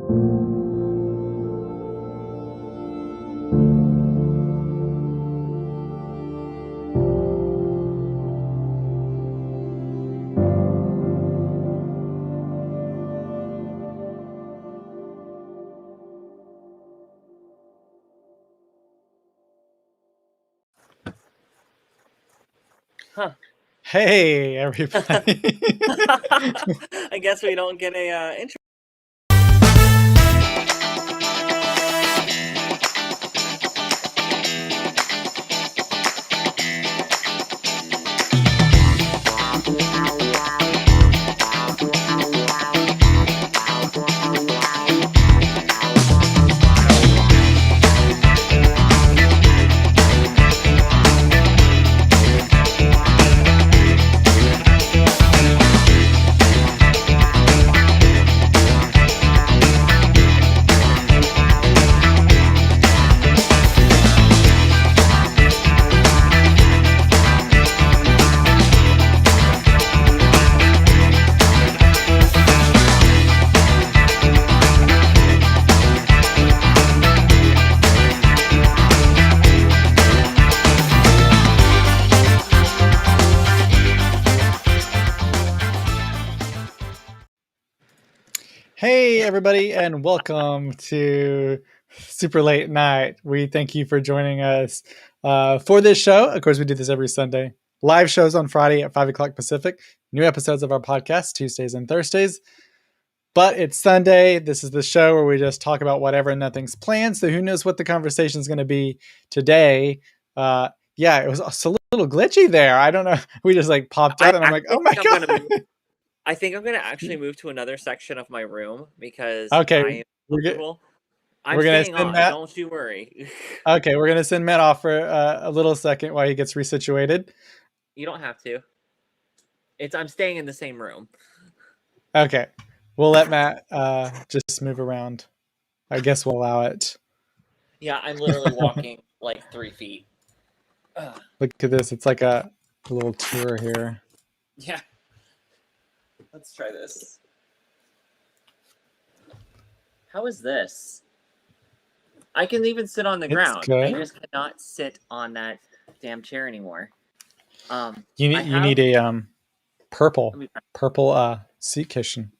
Huh. Hey, everybody. I guess we don't get a intro. Hey, everybody, and welcome to Super Late Night. We thank you for joining us for this show. Of course, we do this every Sunday. Live shows on Friday at 5 o'clock Pacific. New episodes of our podcast Tuesdays and Thursdays. But it's Sunday. This is the show where we just talk about whatever and nothing's planned. So who knows what the conversation is going to be today. Yeah, it was a little glitchy there. I don't know. We just like popped out and I'm like, oh my God. I think I'm gonna actually move to another section of my room because Okay, I am comfortable. I'm gonna staying send on. Matt. Don't you worry. Okay, we're gonna send Matt off for a little second while he gets resituated. You don't have to. I'm staying in the same room. Okay, we'll let Matt just move around. I guess we'll allow it. Yeah, I'm literally walking like 3 feet. Look at this. It's like a little tour here. Yeah. Let's try this. How is this? I can even sit on the ground. Good. I just cannot sit on that damn chair anymore. You need a purple seat cushion.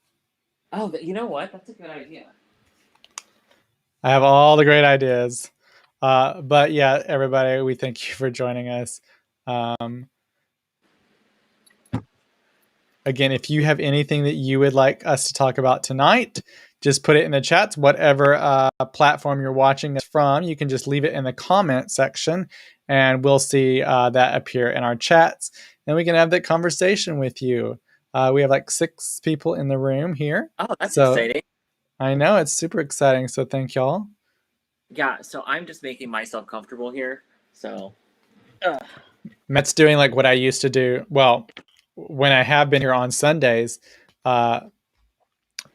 Oh, you know what? That's a good idea. I have all the great ideas. But yeah, everybody, we thank you for joining us. Again, if you have anything that you would like us to talk about tonight, just put it in the chats. Whatever platform you're watching us from, you can just leave it in the comment section and we'll see that appear in our chats. And we can have that conversation with you. We have like 6 people in the room here. Oh, that's exciting. I know, it's super exciting. So thank y'all. Yeah, so I'm just making myself comfortable here. So Matt's doing like what I used to do. Well, when I have been here on Sundays,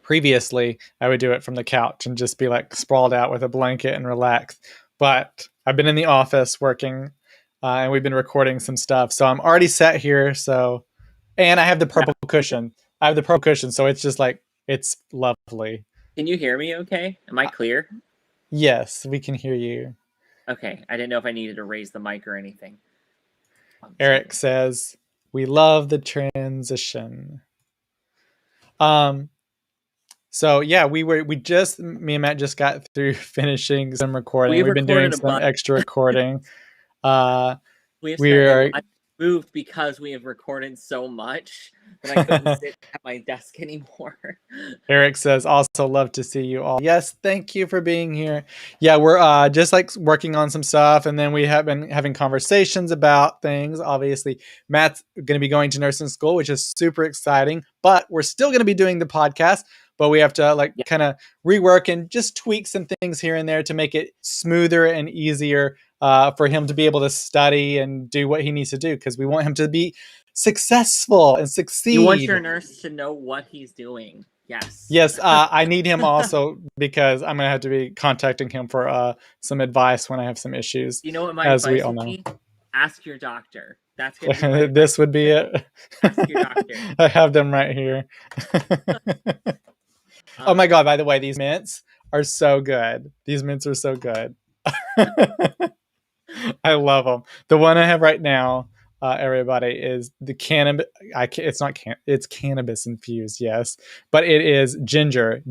previously I would do it from the couch and just be like sprawled out with a blanket and relax. But I've been in the office working and we've been recording some stuff. So I'm already set here. So, and I have the purple cushion. So it's just like, it's lovely. Can you hear me okay? Am I clear? Yes, we can hear you. Okay. I didn't know if I needed to raise the mic or anything. Eric says, we love the transition. So yeah, me and Matt just got through finishing some recording. We've been doing some extra recording. I've moved because we have recorded so much that I couldn't sit at my desk anymore. Eric says, also love to see you all. Yes, thank you for being here. Yeah, we're just like working on some stuff, and then we have been having conversations about things. Obviously, Matt's going to be going to nursing school, which is super exciting, but we're still going to be doing the podcast. But we have to kind of rework and just tweak some things here and there to make it smoother and easier for him to be able to study and do what he needs to do, because we want him to be successful and succeed. You want your nurse to know what he's doing. Yes. I need him also because I'm going to have to be contacting him for some advice when I have some issues. You know what my advice would be? Ask your doctor. That's gonna be this would be it. Ask your doctor. I have them right here. Oh my god! By the way, these mints are so good. These mints are so good. I love them. The one I have right now, everybody, is the cannabis. It's not it's cannabis infused, yes, but it is ginger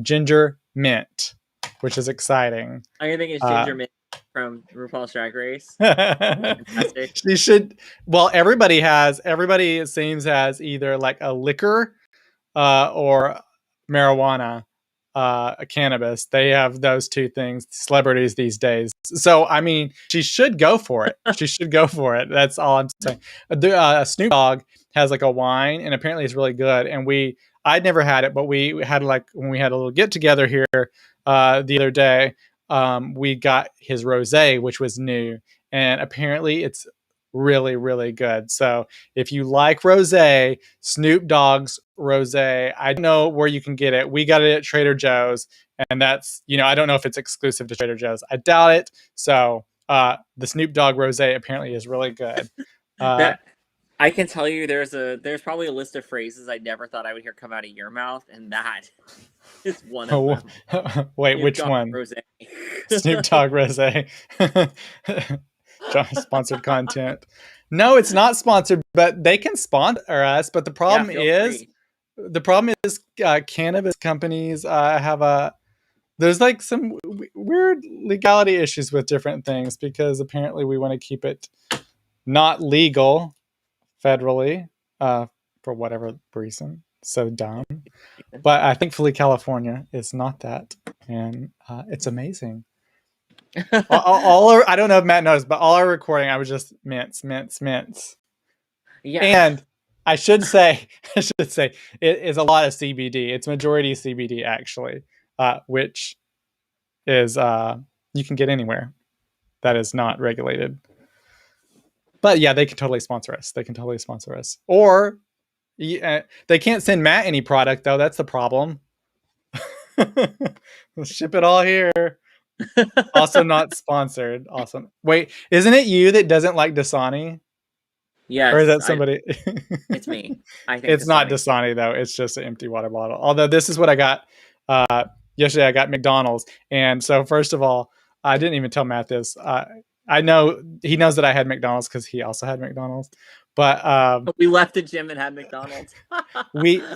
mint, which is exciting. I think it's Ginger Mint from RuPaul's Drag Race. Fantastic. She should. Well, everybody it seems has either like a liquor or marijuana, cannabis. They have those two things, celebrities these days. So, I mean, she should go for it. She should go for it. That's all I'm saying. Snoop Dogg has like a wine, and apparently it's really good. And I'd never had it, but we had like when we had a little get together here the other day, we got his rosé, which was new, and apparently it's really, really good. So if you like rosé, Snoop Dogg's rosé, I don't know where you can get it. We got it at Trader Joe's, and that's, I don't know if it's exclusive to Trader Joe's. I doubt it. So the Snoop Dogg rosé apparently is really good. That I can tell you, there's probably a list of phrases I never thought I would hear come out of your mouth, and that is one of them. Wait, Snoop which Dogg one? Rosé. Snoop Dogg rosé. Sponsored content. No, it's not sponsored, but they can sponsor us. But the problem is, cannabis companies have there's like some weird legality issues with different things because apparently we want to keep it not legal federally for whatever reason. So dumb. But thankfully California is not that, and it's amazing. I don't know if Matt knows, but all our recording, I was just mints. Yeah. And I should say, it is a lot of CBD. It's majority CBD actually, which is you can get anywhere that is not regulated. But yeah, they can totally sponsor us. Or they can't send Matt any product though. That's the problem. We'll ship it all here. Also not sponsored. Awesome. Wait, isn't it you that doesn't like Dasani? Yes. Or is that somebody? It's me. I think it's not Dasani though. It's just an empty water bottle. Although this is what I got yesterday. I got McDonald's, and so first of all, I didn't even tell Matt this. I know he knows that I had McDonald's because he also had McDonald's. But we left the gym and had McDonald's.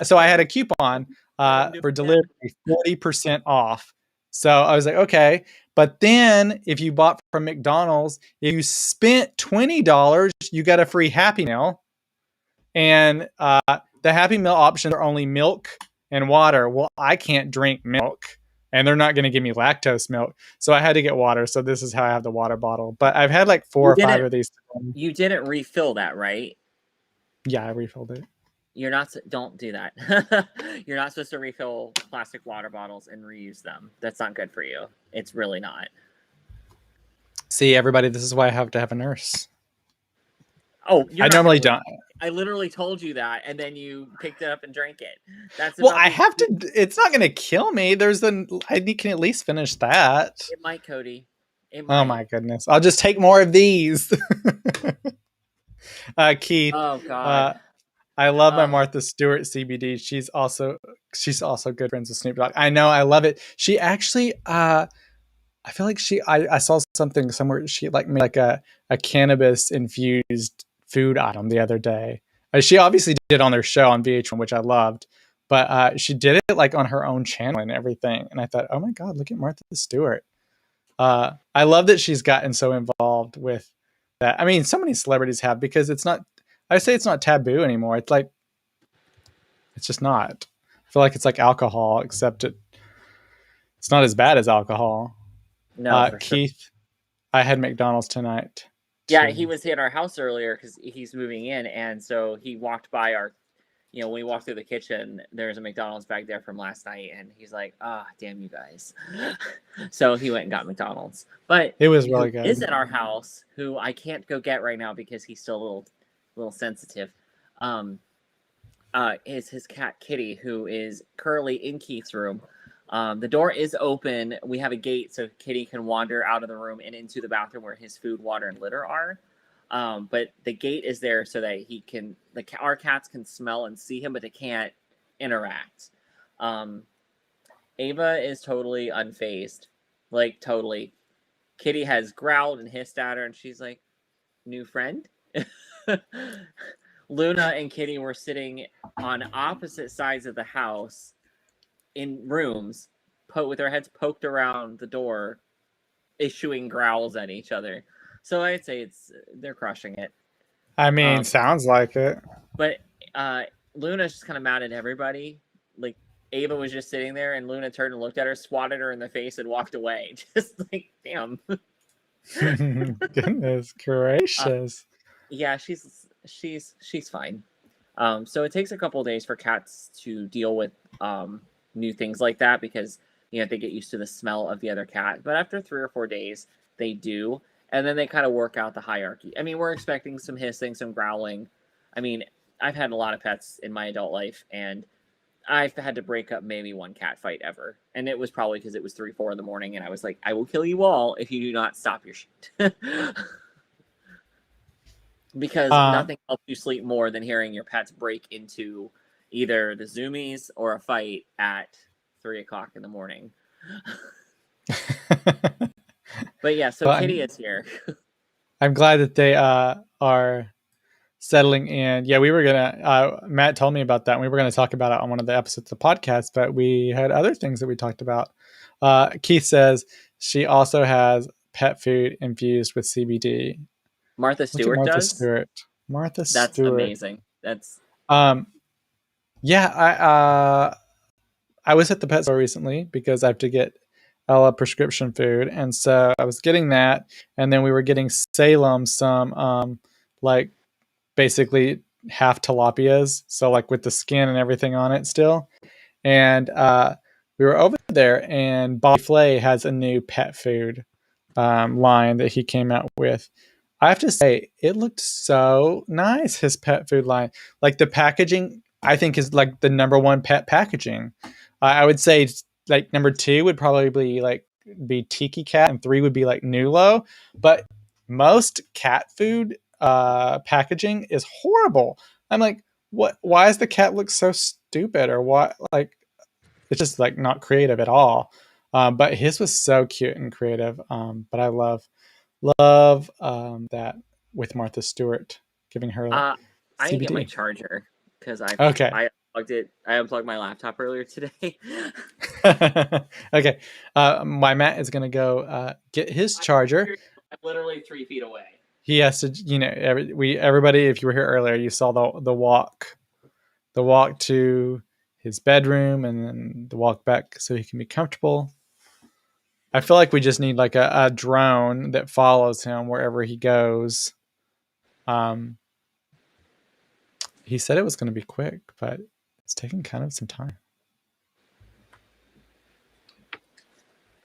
So I had a coupon for delivery 40% off. So I was like, okay. But then if you bought from McDonald's, if you spent $20, you got a free Happy Meal. And the Happy Meal options are only milk and water. Well, I can't drink milk, and they're not going to give me lactose milk. So I had to get water. So this is how I have the water bottle. But I've had like 4 or 5 of these. You didn't refill that, right? Yeah, I refilled it. Don't do that. You're not supposed to refill plastic water bottles and reuse them. That's not good for you. It's really not. See, everybody, this is why I have to have a nurse. Oh, I normally don't. I literally told you that, and then you picked it up and drank it. I have to. It's not going to kill me. I can at least finish that. It might, Cody. It might. Oh my goodness! I'll just take more of these. Keith. Oh God. I love my Martha Stewart CBD. She's also good friends with Snoop Dogg. I know. I love it. She actually. I feel like I saw something somewhere. She like made like a cannabis infused food item the other day. She obviously did it on their show on VH1, which I loved, but she did it like on her own channel and everything. And I thought, oh my God, look at Martha Stewart. I love that she's gotten so involved with that. I mean, so many celebrities have, because I say it's not taboo anymore. It's like, it's just not. I feel like it's like alcohol, except it's not as bad as alcohol. No, Keith, sure. I had McDonald's tonight. Yeah, he was at our house earlier because he's moving in, and so he walked by when we walked through the kitchen, there's a McDonald's back there from last night, and he's like, damn you guys. So he went and got McDonald's. But it was really good. Is at our house, who I can't go get right now because he's still a little sensitive, is his cat Kitty, who is currently in Keith's room. The door is open. We have a gate so Kitty can wander out of the room and into the bathroom where his food, water, and litter are. But the gate is there so that our cats can smell and see him, but they can't interact. Ava is totally unfazed. Like, totally. Kitty has growled and hissed at her, and she's like, new friend? Luna and Kitty were sitting on opposite sides of the house in rooms, with their heads poked around the door, issuing growls at each other. So I'd say they're crushing it. I mean, sounds like it. But Luna's just kind of mad at everybody. Like, Ava was just sitting there, and Luna turned and looked at her, swatted her in the face, and walked away. Just like, damn. Goodness gracious. Yeah, she's fine. So it takes a couple of days for cats to deal with new things like that, because they get used to the smell of the other cat. But after 3 or 4 days, they do, and then they kind of work out the hierarchy. I mean, we're expecting some hissing, some growling. I mean, I've had a lot of pets in my adult life, and I've had to break up maybe one cat fight ever, and it was probably because it was 3, 4 in the morning, and I was like, I will kill you all if you do not stop your shit. Because nothing helps you sleep more than hearing your pets break into either the zoomies or a fight at 3 o'clock in the morning. But yeah, so Kitty is here. I'm glad that they are settling in. Yeah, we were gonna. Matt told me about that. And we were gonna talk about it on one of the episodes of the podcast, but we had other things that we talked about. Keith says she also has pet food infused with CBD. Martha Stewart does. Martha That's Stewart. amazing. That's yeah. I was at the pet store recently because I have to get Ella prescription food, and so I was getting that, and then we were getting Salem some like basically half tilapias, so like with the skin and everything on it still. And we were over there, and Bobby Flay has a new pet food line that he came out with. I have to say, it looked so nice, his pet food line. Like the packaging, I think is like the number one pet packaging. I would say like number 2 would probably be Tiki Cat, and 3 would be like Nulo. But most cat food packaging is horrible. I'm like, what? Why does the cat look so stupid? Or what? Like, it's just like not creative at all. But his was so cute and creative. But I love that with Martha Stewart giving her I CBD. need to get my charger because I unplugged it. I unplugged my laptop earlier today. Okay, my Matt is gonna go get his charger. I'm literally 3 feet away. He has to, everybody. If you were here earlier, you saw the walk to his bedroom, and then the walk back so he can be comfortable. I feel like we just need like a drone that follows him wherever he goes. He said it was going to be quick, but it's taking kind of some time.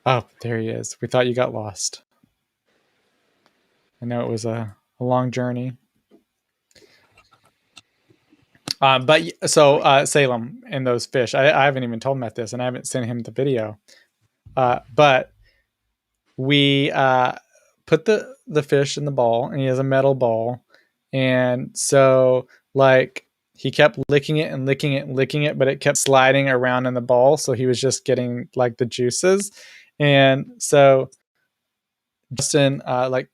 Oh, there he is. We thought you got lost. I know it was a long journey. But so Salem and those fish, I haven't even told Matt this, and I haven't sent him the video. But we put the fish in the bowl, and he has a metal bowl. And so like he kept licking it and licking it and licking it, but it kept sliding around in the bowl. So he was just getting like the juices. And so Justin like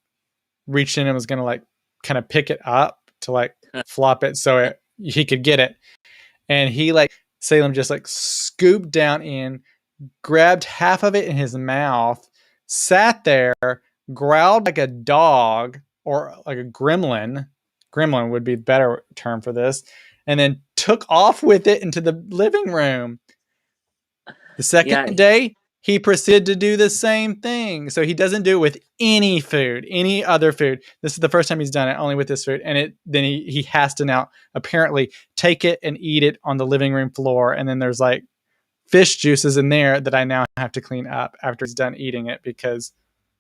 reached in and was going to like kind of pick it up to like flop it so he could get it. And he Salem just like scooped down in, grabbed half of it in his mouth, sat there, growled like a dog or like a gremlin. Gremlin would be the better term for this. And then took off with it into the living room. The second day, he proceeded to do the same thing. So he doesn't do it with any food, any other food. This is the first time he's done it, only with this food. And then he has to now apparently take it and eat it on the living room floor. And then there's like fish juices in there that I now have to clean up after he's done eating it, because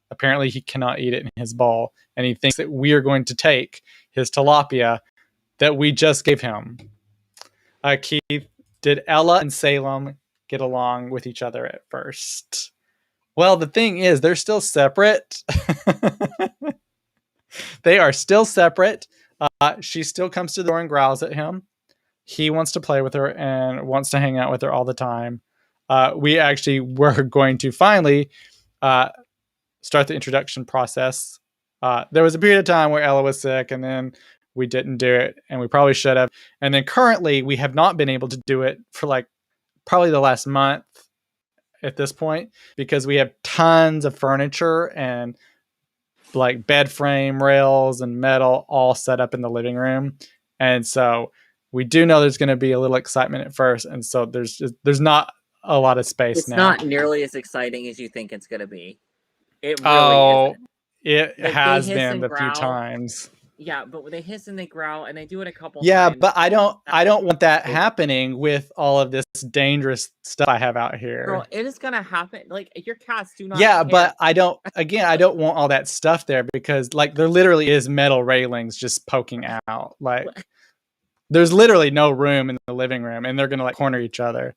apparently he cannot eat it in his bowl. And he thinks that we are going to take his tilapia that we just gave him. Keith, did Ella and Salem get along with each other at first? Well, the thing is, they're still separate. They are still separate. She still comes to the door and growls at him. He wants to play with her and wants to hang out with her all the time. we actually were going to finally uh, start the introduction process. There was a period of time where Ella was sick, and then we didn't do it, and we probably should have. And then currently, we have not been able to do it for like probably the last month at this point because we have tons of furniture and like bed frame rails and metal all set up in the living room. And so we do know there's going to be a little excitement at first. And so there's not a lot of space It's now. not nearly as exciting as you think it's going to be. It really Oh, isn't. it Like they has hiss been and a few growl. times. Yeah, but they hiss and they growl, and they do it a couple Yeah, times. but I don't want that Over. happening with all of this dangerous stuff I have out Girl, here. it is gonna happen. Like your cats do not Yeah, care. but I don't want all that stuff there because like there literally is metal railings just poking out. Like there's literally no room in the living room and they're going to like corner each other.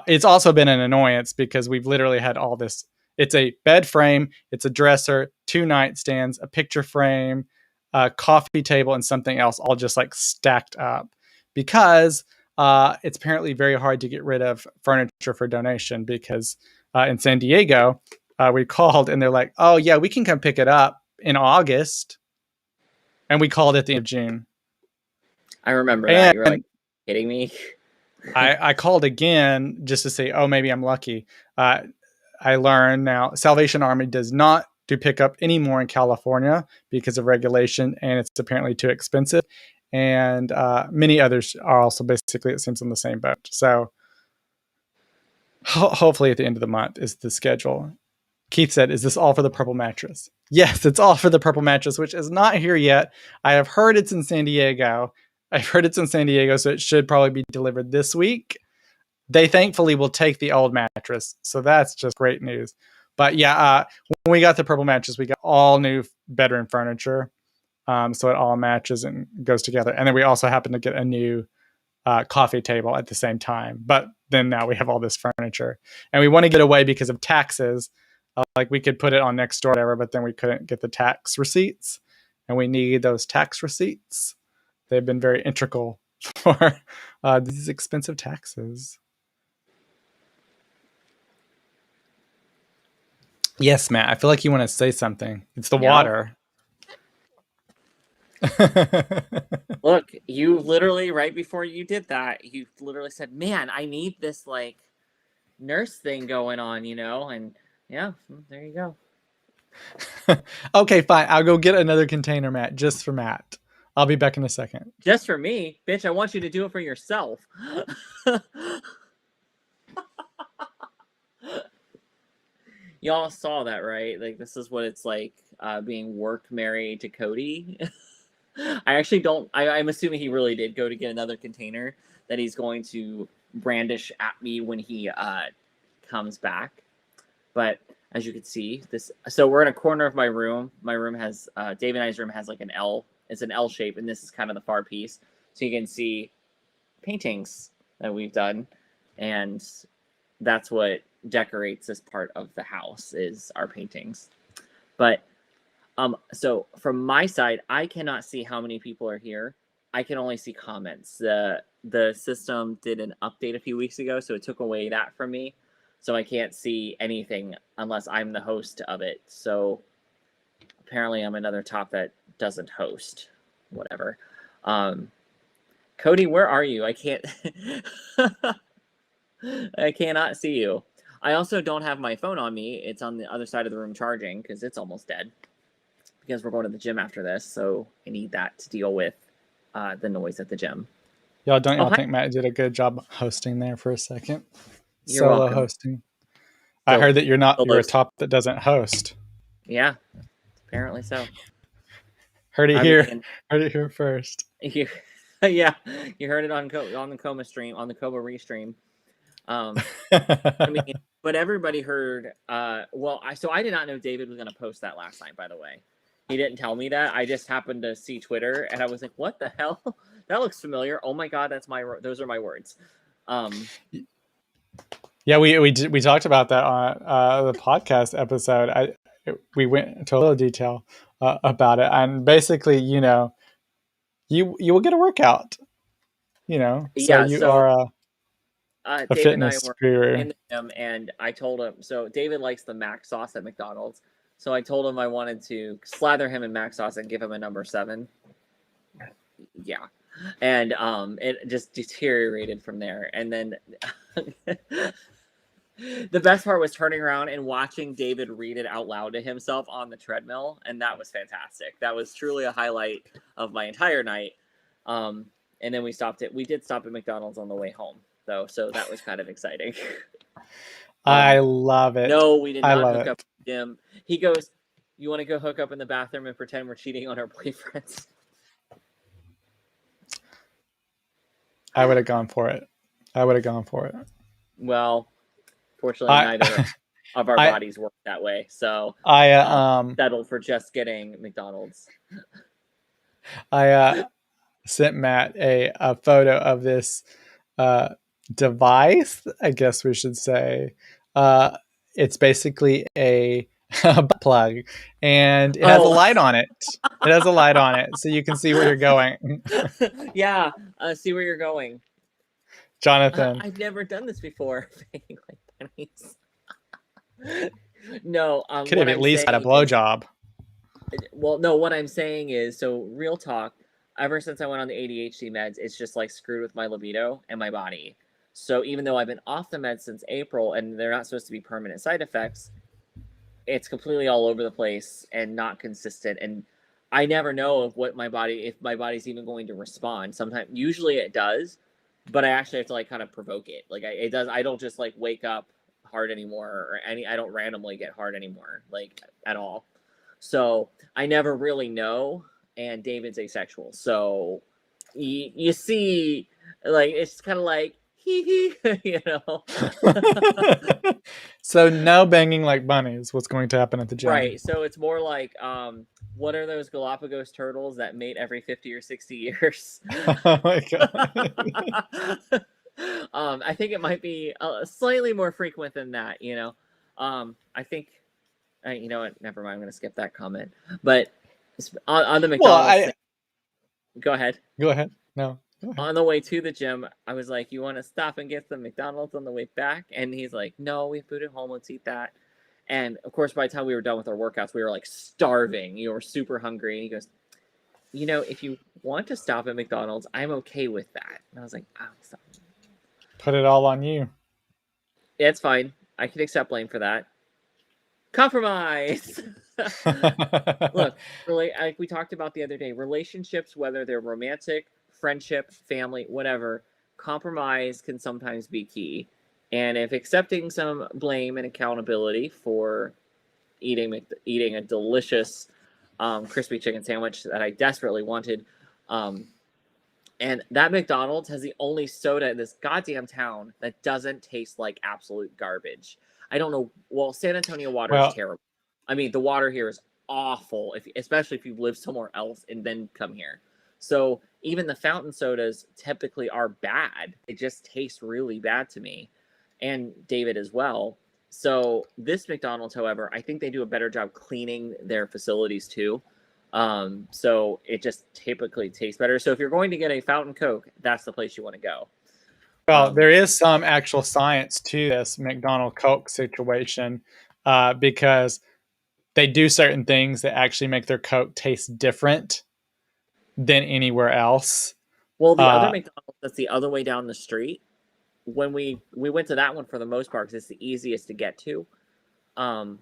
It's also been an annoyance because we've literally had all this. It's a bed frame, it's a dresser, 2 nightstands, a picture frame, a coffee table, and something else all just like stacked up because it's apparently very hard to get rid of furniture for donation because in San Diego, we called and they're like, oh, yeah, we can come pick it up in August. And we called at the end of June. I remember and that. You were like, kidding me? I called again just to say, oh, maybe I'm lucky. I learned now Salvation Army does not do pickup anymore in California because of regulation, and it's apparently too expensive. And many others are also basically, it seems, on the same boat. So hopefully at the end of the month is the schedule. Keith said, is this all for the purple mattress? Yes, it's all for the purple mattress, which is not here yet. I have heard it's in San Diego. I've heard it's in San Diego, so it should probably be delivered this week. They thankfully will take the old mattress, so that's just great news. But yeah, when we got the purple mattress, we got all new bedroom furniture, so it all matches and goes together. And then we also happened to get a new coffee table at the same time. But then now we have all this furniture, and we want to get away because of taxes. Like we could put it on next door, or whatever, but then we couldn't get the tax receipts, and we need those tax receipts. They've been very integral for these expensive taxes. Yes, Matt. I feel like you want to say something. It's the water. Look, you literally right before you did that, you literally said, "Man, I need this like nurse thing going on," and yeah, there you go. Okay, fine. I'll go get another container, Matt, just for Matt. I'll be back in a second. Just for me, bitch. I want you to do it for yourself. Y'all saw that, right? Like this is what it's like being work married to Cody. I actually don't. I'm assuming he really did go to get another container that he's going to brandish at me when he comes back. But as you can see, this. So we're in a corner of my room. My room has Dave and I's room has like an L. It's an L shape, and this is kind of the far piece. So you can see paintings that we've done, and that's what decorates this part of the house is our paintings. But so from my side, I cannot see how many people are here. I can only see comments. The system did an update a few weeks ago, so it took away that from me. So I can't see anything unless I'm the host of it. So apparently I'm another top that doesn't host. Whatever. Cody, where are you? I can't I cannot see you. I also don't have my phone on me. It's on the other side of the room charging because it's almost dead. Because we're going to the gym after this, so I need that to deal with the noise at the gym. Y'all think Matt did a good job hosting there for a second? You're Solo welcome. hosting. I heard that you're a top that doesn't host. Yeah, apparently so. Heard it here first. Yeah, you heard it on the Coma stream, on the Coma restream. I mean, but everybody heard. So I did not know David was going to post that last night. By the way, he didn't tell me that. I just happened to see Twitter, and I was like, "What the hell? That looks familiar." Oh my god, those are my words. Yeah, we talked about that on the podcast episode. We went into a little detail about it, and basically, you will get a workout. So yeah, you are. A David and I fitness were guru. in the gym, and I told him. So David likes the mac sauce at McDonald's. So I told him I wanted to slather him in mac sauce and give him a number 7. Yeah, and it just deteriorated from there. And then the best part was turning around and watching David read it out loud to himself on the treadmill, and that was fantastic. That was truly a highlight of my entire night. And then we did stop at McDonald's on the way home, though, so that was kind of exciting. I um, love it. no, we did I not love hook it. up with Jim. He goes, "You want to go hook up in the bathroom and pretend we're cheating on our boyfriends?" I would have gone for it. I would have gone for it. Well, fortunately, I neither of our I bodies work that way, so I settled for just getting McDonald's. I sent Matt a photo of this uh, device, I guess we should say. It's basically a butt plug, and it has a Oh, light on it. It has a light on it, so you can see where you're going. yeah. See where you're going. Jonathan, I've never done this before. Paying like pennies. No, could what have at I'm least had a saying is, blowjob. well, no, what I'm saying is, so real talk. Ever since I went on the ADHD meds, it's just like screwed with my libido and my body. So even though I've been off the meds since April, and they're not supposed to be permanent side effects, it's completely all over the place and not consistent. And I never know if my body's even going to respond. Sometimes, usually it does, but I actually have to like kind of provoke it. Like it does. I don't just like wake up hard anymore, or I don't randomly get hard anymore, like at all. So I never really know. And David's asexual, so you see, like it's kind of like hee hee, you know. So no banging like bunnies. What's going to happen at the gym? Right. So it's more like, what are those Galapagos turtles that mate every 50 or 60 years? Oh my god. I think it might be slightly more frequent than that, you know. I think, you know what? Never mind. I'm going to skip that comment. But on the Well, McDonald's thing, go ahead. go ahead. No, go ahead. On the way to the gym, I was like, "You want to stop and get some McDonald's on the way back?" And he's like, "No, we have food at home. Let's eat that." And of course, by the time we were done with our workouts, we were like starving. You were super hungry. And he goes, "You know, if you want to stop at McDonald's, I'm okay with that." And I was like, "Oh, stop. Put it all on you. Yeah, it's fine. I can accept blame for that. Compromise." Look, really, like we talked about the other day, relationships, whether they're romantic, friendship, family, whatever, compromise can sometimes be key. And if accepting some blame and accountability for eating a delicious crispy chicken sandwich that I desperately wanted, um, and that McDonald's has the only soda in this goddamn town that doesn't taste like absolute garbage. I don't know. Well, San Antonio water is Well, terrible. I mean, the water here is awful, especially if you live somewhere else and then come here. So even the fountain sodas typically are bad. They just taste really bad to me, and David as well. So this McDonald's, however, I think they do a better job cleaning their facilities too. So it just typically tastes better. So if you're going to get a fountain Coke, that's the place you want to go. there is some actual science to this McDonald Coke situation because they do certain things that actually make their Coke taste different than anywhere else. Well, the other Uh, McDonald's that's the other way down the street, when we went to that one for the most part because it's the easiest to get to. Um,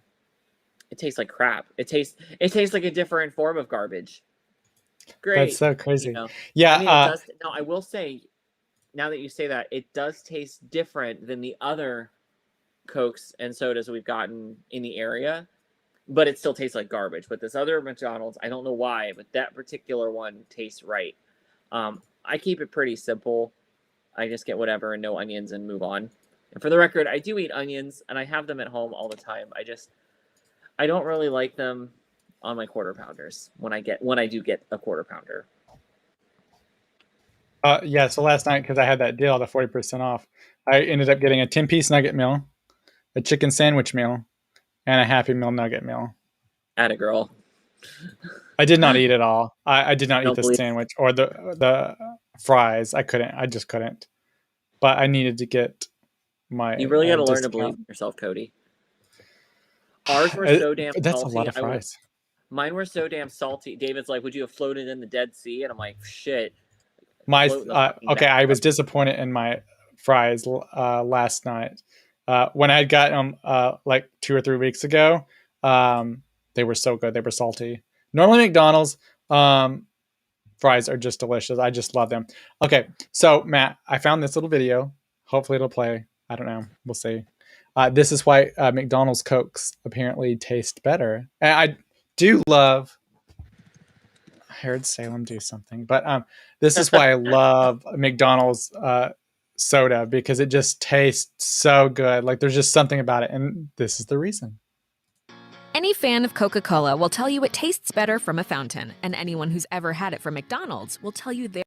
it tastes like crap. It tastes like a different form of garbage. that's Great, so you crazy. know. I Yeah. mean, it does. Now, I will say, now that you say that, it does taste different than the other Cokes and sodas we've gotten in the area, but it still tastes like garbage. But this other McDonald's, I don't know why, but that particular one tastes right. I keep it pretty simple. I just get whatever and no onions and move on. And for the record, I do eat onions and I have them at home all the time. I don't really like them on my quarter pounders when I do get a quarter pounder. Yeah. So last night, because I had that deal, the 40% off, I ended up getting a 10-piece nugget meal, a chicken sandwich meal, and a Happy Meal nugget meal. Atta girl. I did not eat it all. I did not eat Don't the believe. sandwich or the fries. I couldn't. I just couldn't. But I needed to get my You really got to learn to believe discount. in yourself, Cody. Ours were so damn That's a salty. lot of fries. Mine were so damn salty. David's like, "Would you have floated in the Dead Sea?" And I'm like, "Shit, My float in the fucking okay, I was bathtub." disappointed in my fries last night. When I had gotten them like 2 or 3 weeks ago, they were so good. They were salty. Normally McDonald's fries are just delicious. I just love them. Okay, so Matt, I found this little video. Hopefully it'll play. I don't know. We'll see. This is why McDonald's Cokes apparently taste better. And I do love. I heard Salem do something, but this is why I love McDonald's soda, because it just tastes so good. Like there's just something about it, and this is the reason. Any fan of Coca-Cola will tell you it tastes better from a fountain, and anyone who's ever had it from McDonald's will tell you their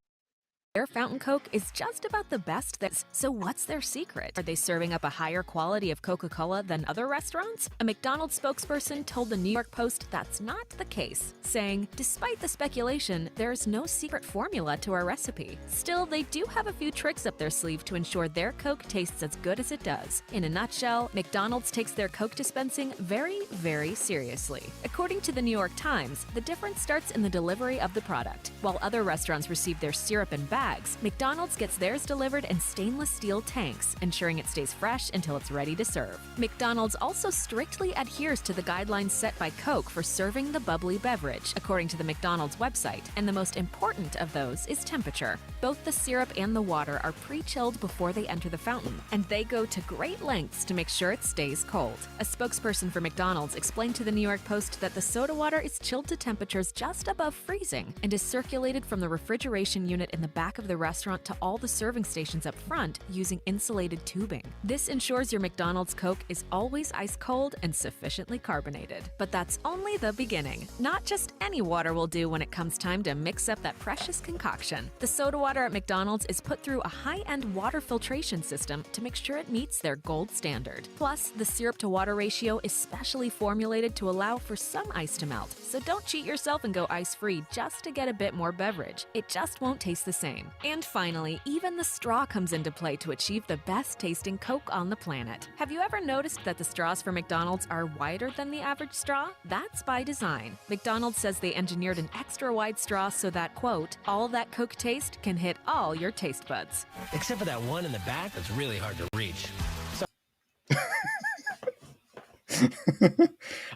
fountain Coke is just about the best that's. So what's their secret? Are they serving up a higher quality of Coca-Cola than other restaurants? A McDonald's spokesperson told the New York Post that's not the case, saying, despite the speculation, there's no secret formula to our recipe. Still, they do have a few tricks up their sleeve to ensure their Coke tastes as good as it does. In a nutshell, McDonald's takes their Coke dispensing very, very seriously. According to the New York Times, the difference starts in the delivery of the product. While other restaurants receive their syrup in bags, McDonald's gets theirs delivered in stainless steel tanks, ensuring it stays fresh until it's ready to serve. McDonald's also strictly adheres to the guidelines set by Coke for serving the bubbly beverage, according to the McDonald's website, and the most important of those is temperature. Both the syrup and the water are pre-chilled before they enter the fountain, and they go to great lengths to make sure it stays cold. A spokesperson for McDonald's explained to the New York Post that the soda water is chilled to temperatures just above freezing and is circulated from the refrigeration unit in the back of the restaurant to all the serving stations up front using insulated tubing. This ensures your McDonald's Coke is always ice cold and sufficiently carbonated. But that's only the beginning. Not just any water will do when it comes time to mix up that precious concoction. The soda water at McDonald's is put through a high-end water filtration system to make sure it meets their gold standard. Plus, the syrup to water ratio is specially formulated to allow for some ice to melt. So don't cheat yourself and go ice-free just to get a bit more beverage. It just won't taste the same. And finally, even the straw comes into play to achieve the best tasting Coke on the planet. Have you ever noticed that the straws for McDonald's are wider than the average straw? That's by design. McDonald's says they engineered an extra wide straw so that, quote, all that Coke taste can hit all your taste buds. Except for that one in the back that's really hard to reach.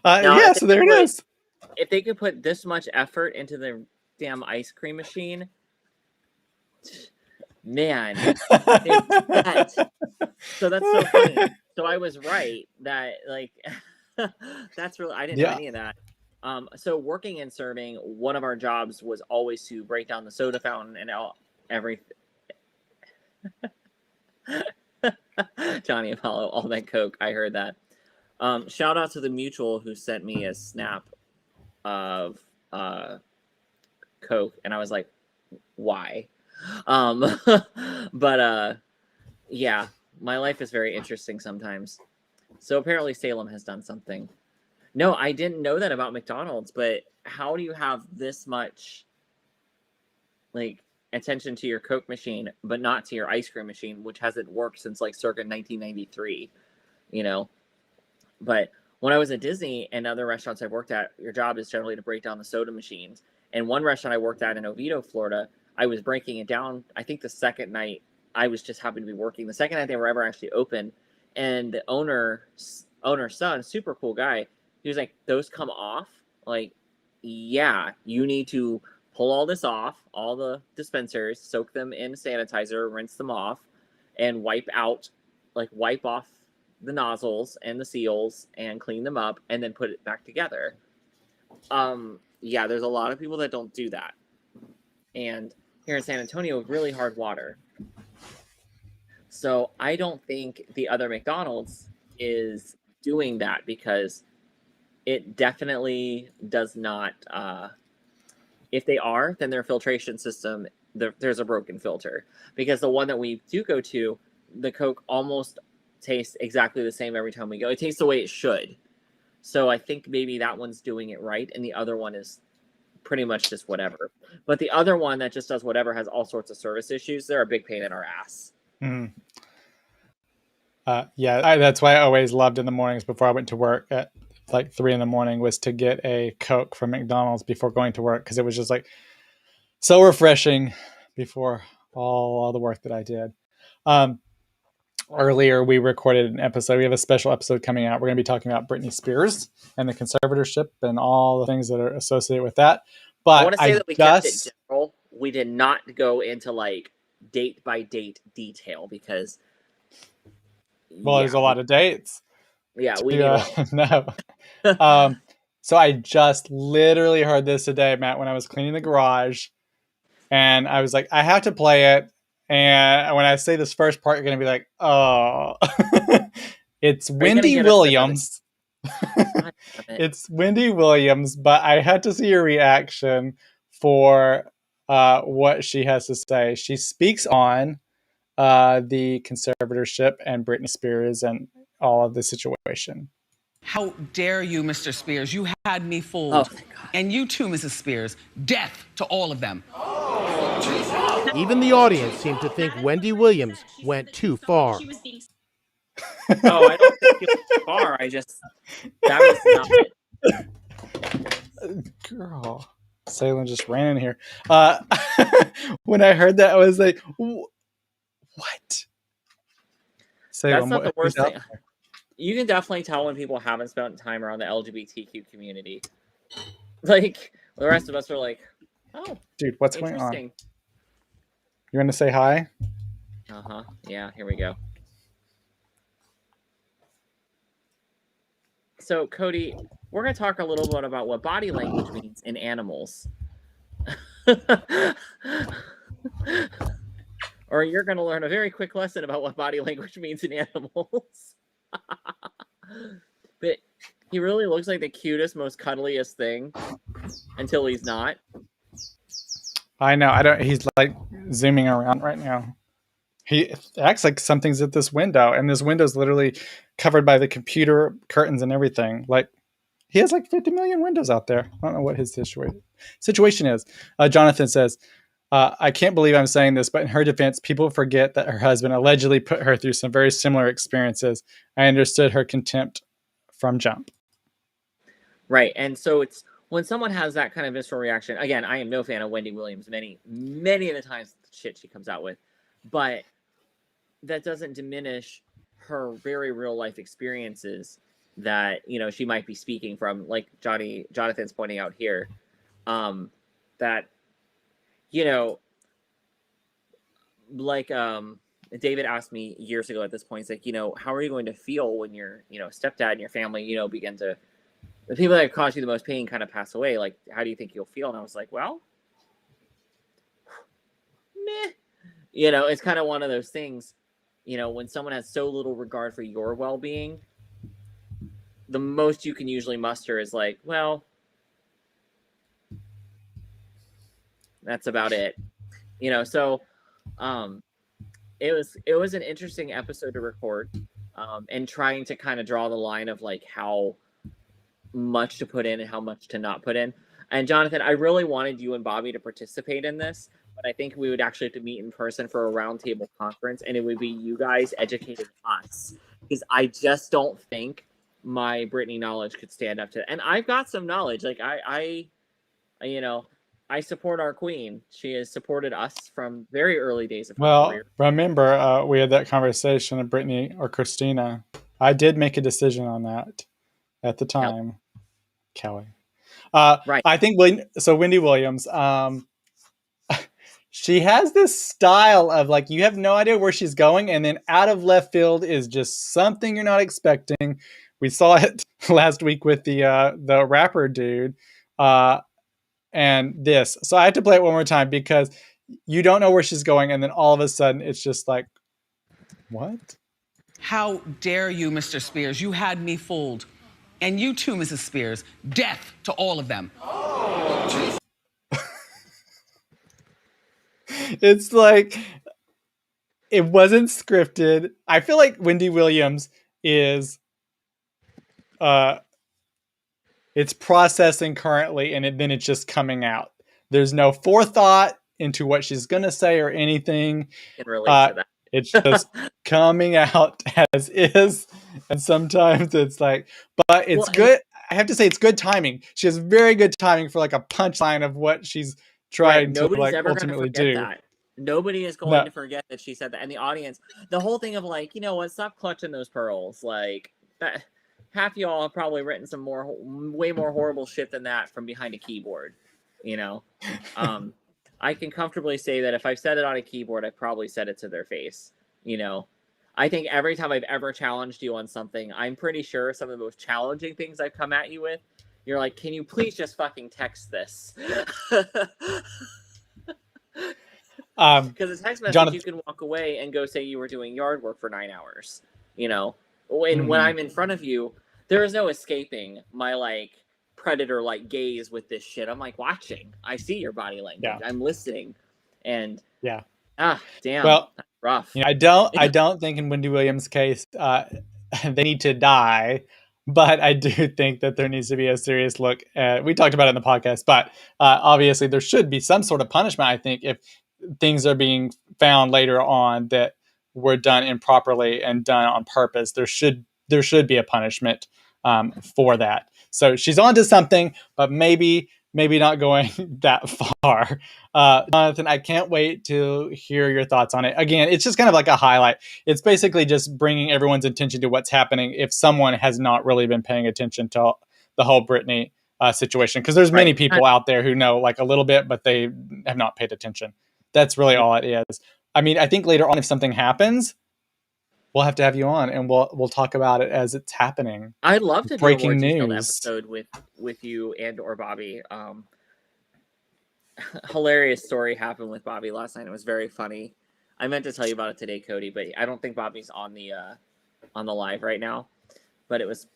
Yeah, so there it is. If they could put this much effort into the damn ice cream machine, man. So that's so funny. So I was right that like that's really I didn't know any of that. So working in serving, one of our jobs was always to break down the soda fountain and everything. Johnny Apollo, all that Coke. I heard that. Shout out to the mutual who sent me a snap of Coke, and I was like, why? But yeah, my life is very interesting sometimes. So apparently Salem has done something. No, I didn't know that about McDonald's, but how do you have this much like attention to your Coke machine, but not to your ice cream machine, which hasn't worked since like circa 1993, you know? But when I was at Disney and other restaurants I've worked at, your job is generally to break down the soda machines. And one restaurant I worked at in Oviedo, Florida, I was breaking it down. I think the second night I was just happened to be working. The second night they were ever actually open, and the owner's son, super cool guy, he was like, "Those come off." Like, yeah, you need to pull all this off, all the dispensers, soak them in sanitizer, rinse them off, and wipe off the nozzles and the seals and clean them up, and then put it back together. Yeah, there's a lot of people that don't do that. And here in San Antonio, really hard water. So I don't think the other McDonald's is doing that, because it definitely does not. If they are, then their filtration system, there's a broken filter. Because the one that we do go to, the Coke almost tastes exactly the same every time we go. It tastes the way it should. So I think maybe that one's doing it right, and the other one is pretty much just whatever. But the other one that just does whatever has all sorts of service issues. They're a big pain in our ass. That's why I always loved in the mornings before I went to work at like 3 a.m. was to get a Coke from McDonald's before going to work, because it was just like so refreshing before all the work that I did. Earlier, we recorded an episode. We have a special episode coming out. We're going to be talking about Britney Spears and the conservatorship and all the things that are associated with that. But I want to say that we kept it general. We did not go into like date by date detail because there's a lot of dates. Yeah, we need no. So I just literally heard this today, Matt, when I was cleaning the garage, and I was like, I have to play it. And when I say this first part, you're going to be like, oh, it's Wendy Williams. It's Wendy Williams, but I had to see your reaction for what she has to say. She speaks on the conservatorship and Britney Spears and all of the situation. How dare you, Mr. Spears? You had me fooled. Oh, and you too, Mrs. Spears. Death to all of them. Even the audience seemed to think Wendy Williams went too far. Oh, I don't think it was far. That was not it. Girl, Salem just ran in here. When I heard that, I was like, what? That's Salem, not the worst thing. You can definitely tell when people haven't spent time around the LGBTQ community. Like, the rest of us are like, oh, dude, what's going on? You want to say hi? Uh-huh. Yeah, here we go. So, Cody, we're going to talk a little bit about what body language means in animals. Or you're going to learn a very quick lesson about what body language means in animals. But he really looks like the cutest, most cuddliest thing until he's not. I know. He's like zooming around right now. He acts like something's at this window, and this window's literally covered by the computer curtains and everything. Like, he has like 50 million windows out there. I don't know what his situation is. Jonathan says, I can't believe I'm saying this, but in her defense, people forget that her husband allegedly put her through some very similar experiences. I understood her contempt from jump. Right. And so it's when someone has that kind of visceral reaction, again, I am no fan of Wendy Williams, many of the times shit she comes out with, but that doesn't diminish her very real life experiences that, she might be speaking from, like Jonathan's pointing out here, that, like, David asked me years ago at this point, it's like, how are you going to feel when your, stepdad and your family, begin to, the people that have caused you the most pain kind of pass away? Like, how do you think you'll feel? And I was like, well, meh. It's kind of one of those things, when someone has so little regard for your well-being, the most you can usually muster is like, well, that's about it. So it was an interesting episode to record, and trying to kind of draw the line of like how much to put in and how much to not put in. And Jonathan, I really wanted you and Bobby to participate in this, but I think we would actually have to meet in person for a roundtable conference, and it would be you guys educating us, because I just don't think my Britney knowledge could stand up to it. And I've got some knowledge. Like I support our queen. She has supported us from very early days of her career. Remember, we had that conversation of Britney or Christina. I did make a decision on that at the time. Kelly. Right. I think Wendy Williams, she has this style of like, you have no idea where she's going, and then out of left field is just something you're not expecting. We saw it last week with the rapper dude, and this. So I had to play it one more time because you don't know where she's going, and then all of a sudden it's just like, what? How dare you, Mr. Spears? You had me fooled. And you too, Mrs. Spears. Death to all of them. Oh, it's like, it wasn't scripted. I feel like Wendy Williams is, it's processing currently, and then it's just coming out. There's no forethought into what she's going to say or anything. Can relate to that. It's just coming out as is, and sometimes it's like, but it's Well, good. I have to say, it's good timing. She has very good timing for like a punchline of what she's right. trying to Nobody's like ever going to ultimately forget do. that. Nobody is going No, to forget that she said that. And the audience, the whole thing of like, you know what, stop clutching those pearls. Like, that, half y'all have probably written some way more horrible shit than that from behind a keyboard. You know? I can comfortably say that if I've said it on a keyboard, I've probably said it to their face. You know? I think every time I've ever challenged you on something, I'm pretty sure some of the most challenging things I've come at you with, you're like, can you please just fucking text this? Because a text message, you Jonathan. can walk away and go say you were doing yard work for 9 hours. You know, when Mhm. I'm in front of you, there is no escaping my like predator like gaze with this shit. I'm like watching. I see your body language. Yeah, I'm listening, and yeah. damn, Well, that's rough. you know, I don't think in Wendy Williams' case, they need to die, but I do think that there needs to be a serious look at. We talked about it in the podcast, but obviously there should be some sort of punishment. I think if things are being found later on that were done improperly and done on purpose, there should be a punishment for that. So she's onto something, but maybe not going that far. Jonathan, I can't wait to hear your thoughts on it. Again, it's just kind of like a highlight. It's basically just bringing everyone's attention to what's happening if someone has not really been paying attention to the whole Britney situation. Because there's many Right. people out there who know like a little bit, but they have not paid attention. That's really all it is. I mean, I think later on, if something happens, we'll have to have you on, and we'll talk about it as it's happening. I'd love to do a more Breaking detailed news. episode with you and or Bobby. Hilarious story happened with Bobby last night. It was very funny. I meant to tell you about it today, Cody, but I don't think Bobby's on the live right now. But it was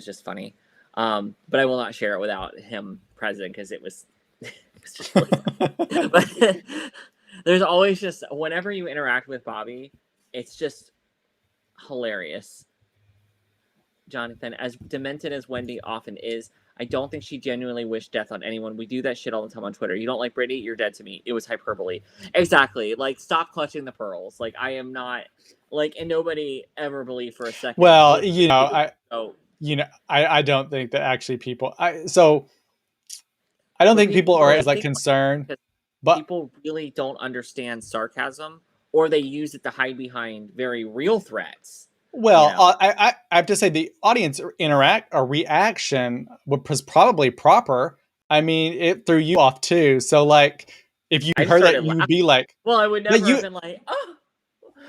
just funny. But I will not share it without him present because it was just really funny. But there's always just whenever you interact with Bobby, it's just hilarious. Jonathan, as demented as Wendy often is, I don't think she genuinely wished death on anyone. We do that shit all the time on Twitter. You don't like Britney, you're dead to me. It was hyperbole. Exactly. Like, stop clutching the pearls. Like, I am not like, and nobody ever believed for a second. Well, I don't think that actually people. I don't think people are as like concerned, but people really don't understand sarcasm, or they use it to hide behind very real threats. well, You know? I have to say the audience reaction was probably proper. I mean, it threw you off too. So like, if you I heard that, started you would laughing. be like, Well, I would but never have been like, oh.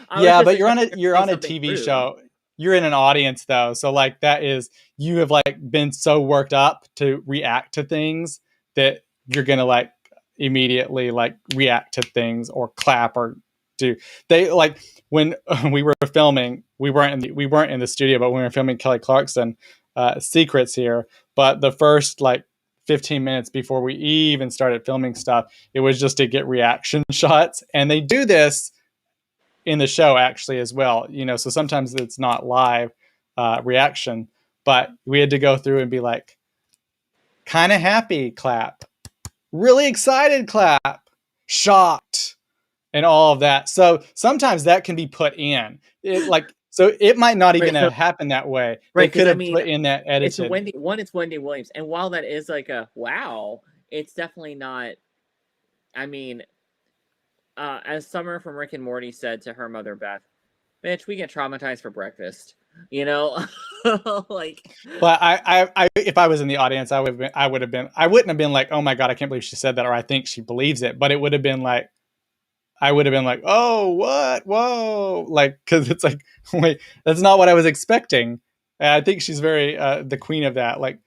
I was yeah, just but expecting you're to say on a something TV rude. show. You're in an audience though, so like that is you have like been so worked up to react to things that you're gonna like immediately like react to things or clap or do they like when we were filming we weren't in the studio, but when we were filming Kelly Clarkson Secrets here, but the first like 15 minutes before we even started filming stuff, it was just to get reaction shots, and they do this in the show actually as well, you know, so sometimes it's not live reaction, but we had to go through and be like kind of happy clap, really excited clap, shocked, and all of that. So sometimes that can be put in it, like, so it might not even have happened that way. They Right, could because I have mean, put in that it's edited. it's Wendy Williams, and while that is like a wow, it's definitely not. I mean, as Summer from Rick and Morty said to her mother Beth, "Bitch, we get traumatized for breakfast." You know, like. But I if I was in the audience, I wouldn't have been like, oh my god, I can't believe she said that, or I think she believes it. But it would have been like, I would have been like, oh, what? Whoa. Like, because it's like, wait, that's not what I was expecting. And I think she's very the queen of that. Like,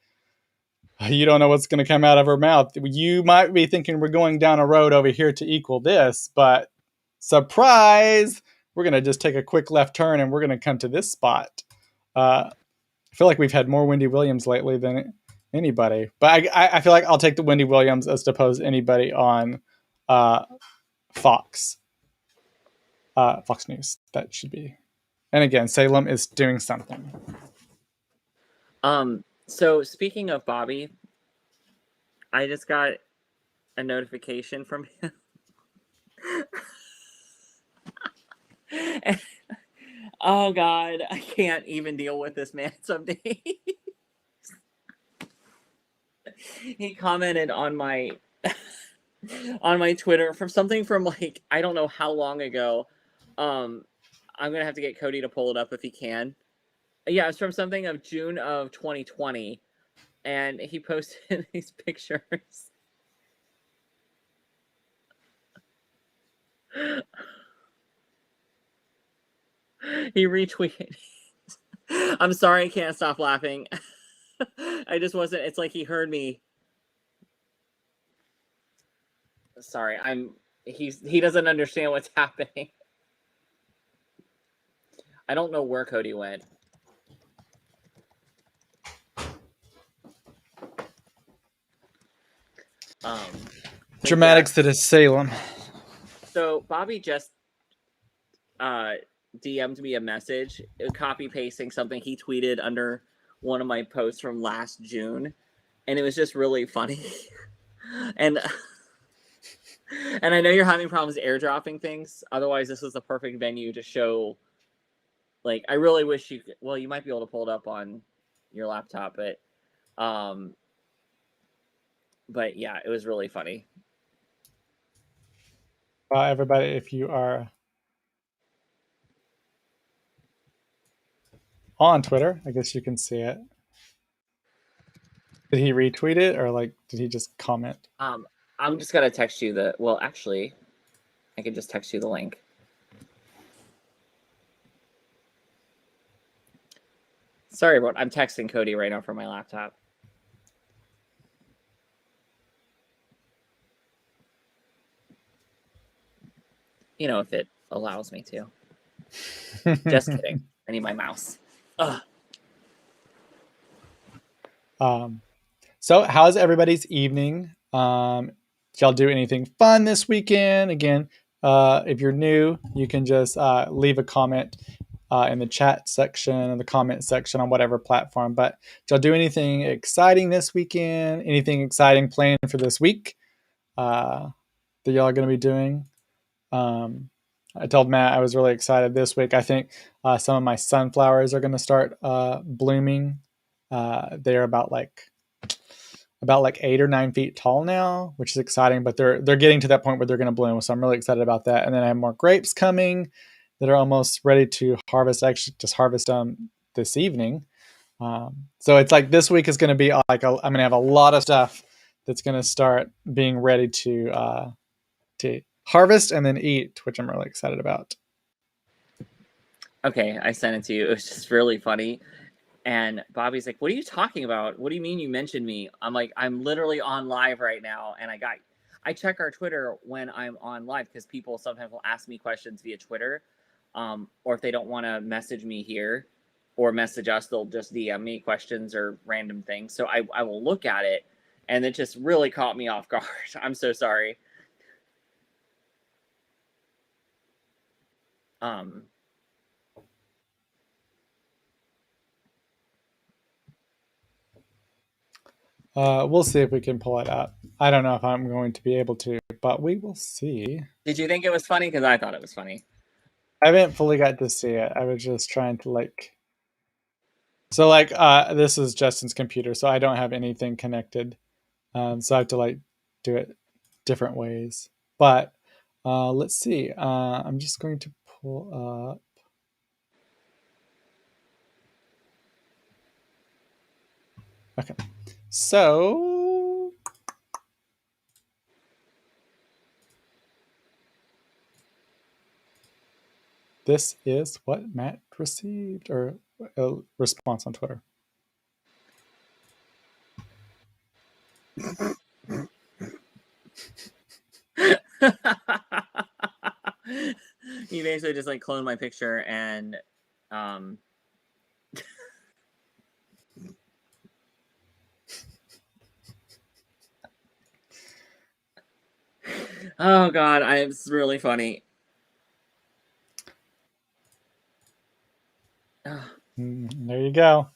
you don't know what's going to come out of her mouth. You might be thinking we're going down a road over here to equal this, but surprise, we're going to just take a quick left turn and we're going to come to this spot. I feel like we've had more Wendy Williams lately than anybody. But I feel like I'll take the Wendy Williams as opposed to anybody on Fox. Fox News. That should be. And again, Salem is doing something. So speaking of Bobby, I just got a notification from him. Oh God, I can't even deal with this man some days. He commented on my on my Twitter from something from like I don't know how long ago. I'm gonna have to get Cody to pull it up if he can. Yeah, it's from something of June of 2020, and he posted these pictures. He retweeted. I'm sorry, I can't stop laughing. I just wasn't. It's like he heard me. Sorry, he doesn't understand what's happening. I don't know where Cody went. Dramatics that is Salem. So Bobby just DM'd me a message, copy pasting something he tweeted under one of my posts from last June, and it was just really funny. and and I know you're having problems airdropping things. Otherwise, this was the perfect venue to show. Like, I really wish you could. Well, you might be able to pull it up on your laptop, but yeah, it was really funny. Everybody, if you are on Twitter, I guess you can see it. Did he retweet it or like did he just comment? I'm just gonna text you the. Well, actually, I can just text you the link. Sorry, bro. I'm texting Cody right now from my laptop. You know, if it allows me to. Just kidding. I need my mouse. Ugh. So how's everybody's evening? Did y'all do anything fun this weekend? Again, if you're new, you can just leave a comment in the chat section and the comment section on whatever platform. But did y'all do anything exciting this weekend? Anything exciting planned for this week that y'all are going to be doing? I told Matt I was really excited this week. I think some of my sunflowers are going to start blooming. They're about like 8 or 9 feet tall now, which is exciting. But they're getting to that point where they're going to bloom, so I'm really excited about that. And then I have more grapes coming that are almost ready to harvest. I actually just harvest them this evening. So it's like this week is going to be like I'm going to have a lot of stuff that's going to start being ready to harvest and then eat, which I'm really excited about. Okay, I sent it to you. It was just really funny. And Bobby's like, "What are you talking about? What do you mean you mentioned me?" I'm like, "I'm literally on live right now." And I check our Twitter when I'm on live because people sometimes will ask me questions via Twitter. Or if they don't want to message me here or message us, they'll just DM me questions or random things. So I will look at it, and it just really caught me off guard. I'm so sorry. We'll see if we can pull it up. I don't know if I'm going to be able to, but we will see. Did you think it was funny? Because I thought it was funny. I haven't fully got to see it. I was just trying to like. So like this is Justin's computer, so I don't have anything connected. So I have to like do it different ways. But let's see. I'm just going to pull up. Okay. So this is what Matt received, or a response on Twitter. You basically just like cloned my picture and oh god, it's really funny. There you go.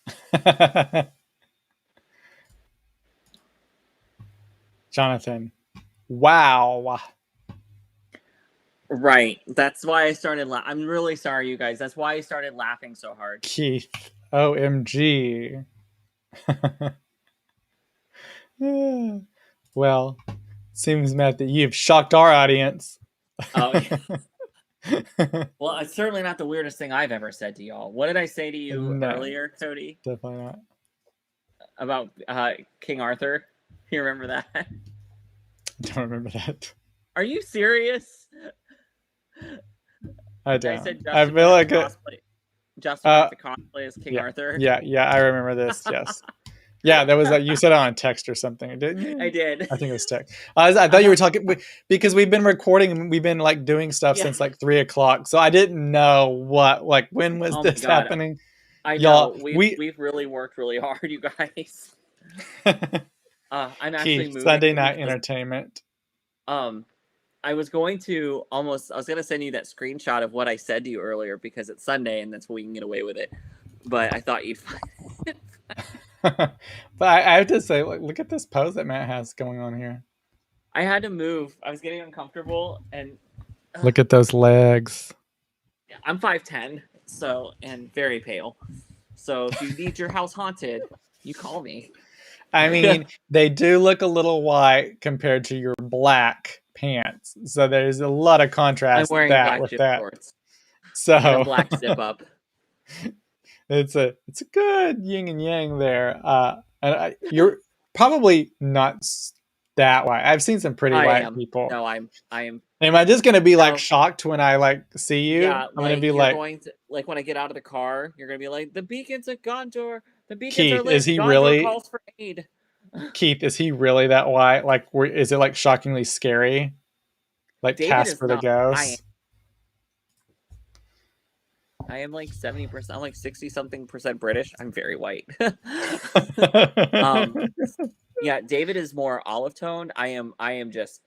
Jonathan. Wow. Right. That's why I started I'm really sorry, you guys. That's why I started laughing so hard. Keith, OMG. Well, seems, Matt, that you've shocked our audience. Oh, well, it's certainly not the weirdest thing I've ever said to y'all. What did I say to you No, earlier, Cody? definitely not. About King Arthur? You remember that? I don't remember that. Are you serious? I don't. I said I feel like Justin would have to cosplay as King yeah, Arthur. Yeah, I remember this. Yes. Yeah, that was you said it on text or something, didn't you? I did. I think it was text. I thought you were talking because we've been recording and we've been like doing stuff since like 3:00, so I didn't know when was this happening. I know we've really worked really hard, you guys. I'm actually moving Sunday night entertainment. I was going to send you that screenshot of what I said to you earlier because it's Sunday and that's when we can get away with it. But I thought you'd find it. But I have to say, look at this pose that Matt has going on here. I had to move. I was getting uncomfortable and look at those legs. I'm 5'10", and very pale. So if you need your house haunted, you call me. I mean, they do look a little white compared to your black pants. So there's a lot of contrast. I'm wearing black zip shorts. So and a black zip up. It's a good yin and yang there. And you're probably not that white. I've seen some pretty white people. No, I am. Am I just gonna be like shocked when I see you? Yeah, I'm gonna be going to, when I get out of the car, you're gonna be like, the beacons at Gondor. The beacons Keith, are lit. Is he Gondor really? Calls for aid. Keith, is he really that white? Is it like shockingly scary? Like David Casper the Ghost? I am like 70%. I'm like 60-something% British. I'm very white. Yeah, David is more olive tone. I am just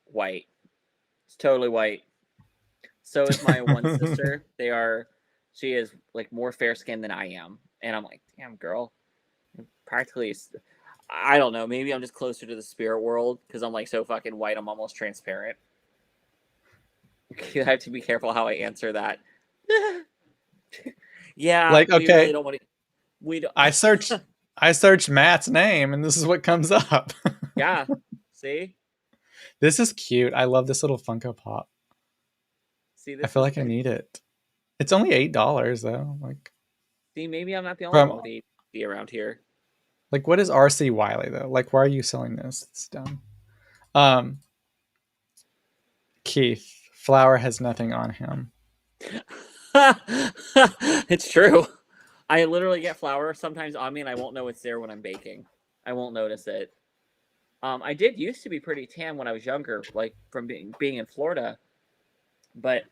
white. It's totally white. So is my one sister. She is like more fair skinned than I am. And I'm like, damn girl. Practically, I don't know. Maybe I'm just closer to the spirit world because I'm like so fucking white. I'm almost transparent. I have to be careful how I answer that. Yeah, like okay. We really don't want to. We don't. I searched Matt's name, and this is what comes up. Yeah, see, this is cute. I love this little Funko Pop. See, I feel like I need it. It's only $8 though. See, maybe I'm not the only one with ADD around here. Like, what is RC Wiley though? Like, why are you selling this? It's dumb. Keith, flour has nothing on him. It's true. I literally get flour sometimes on me, and I won't know it's there when I'm baking. I won't notice it. I did used to be pretty tan when I was younger, like from being in Florida, but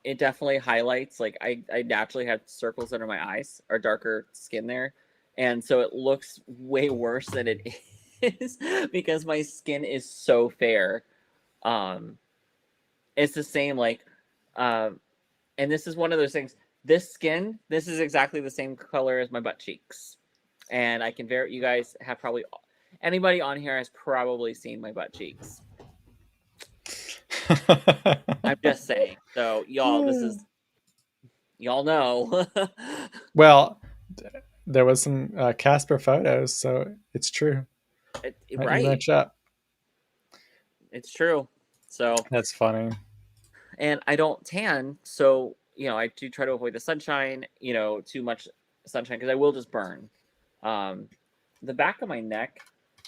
it definitely highlights. Like I naturally have circles under my eyes or darker skin there, and so it looks way worse than it is because my skin is so fair. It's the same and this is one of those things. This is exactly the same color as my butt cheeks. And I can you guys have probably, anybody on here has probably seen my butt cheeks. I'm just saying. So y'all, y'all know. Well, there was some Casper photos, so it's true. Right. Match up. It's true. So that's funny. And I don't tan, so I do try to avoid the sunshine, too much sunshine because I will just burn. The back of my neck,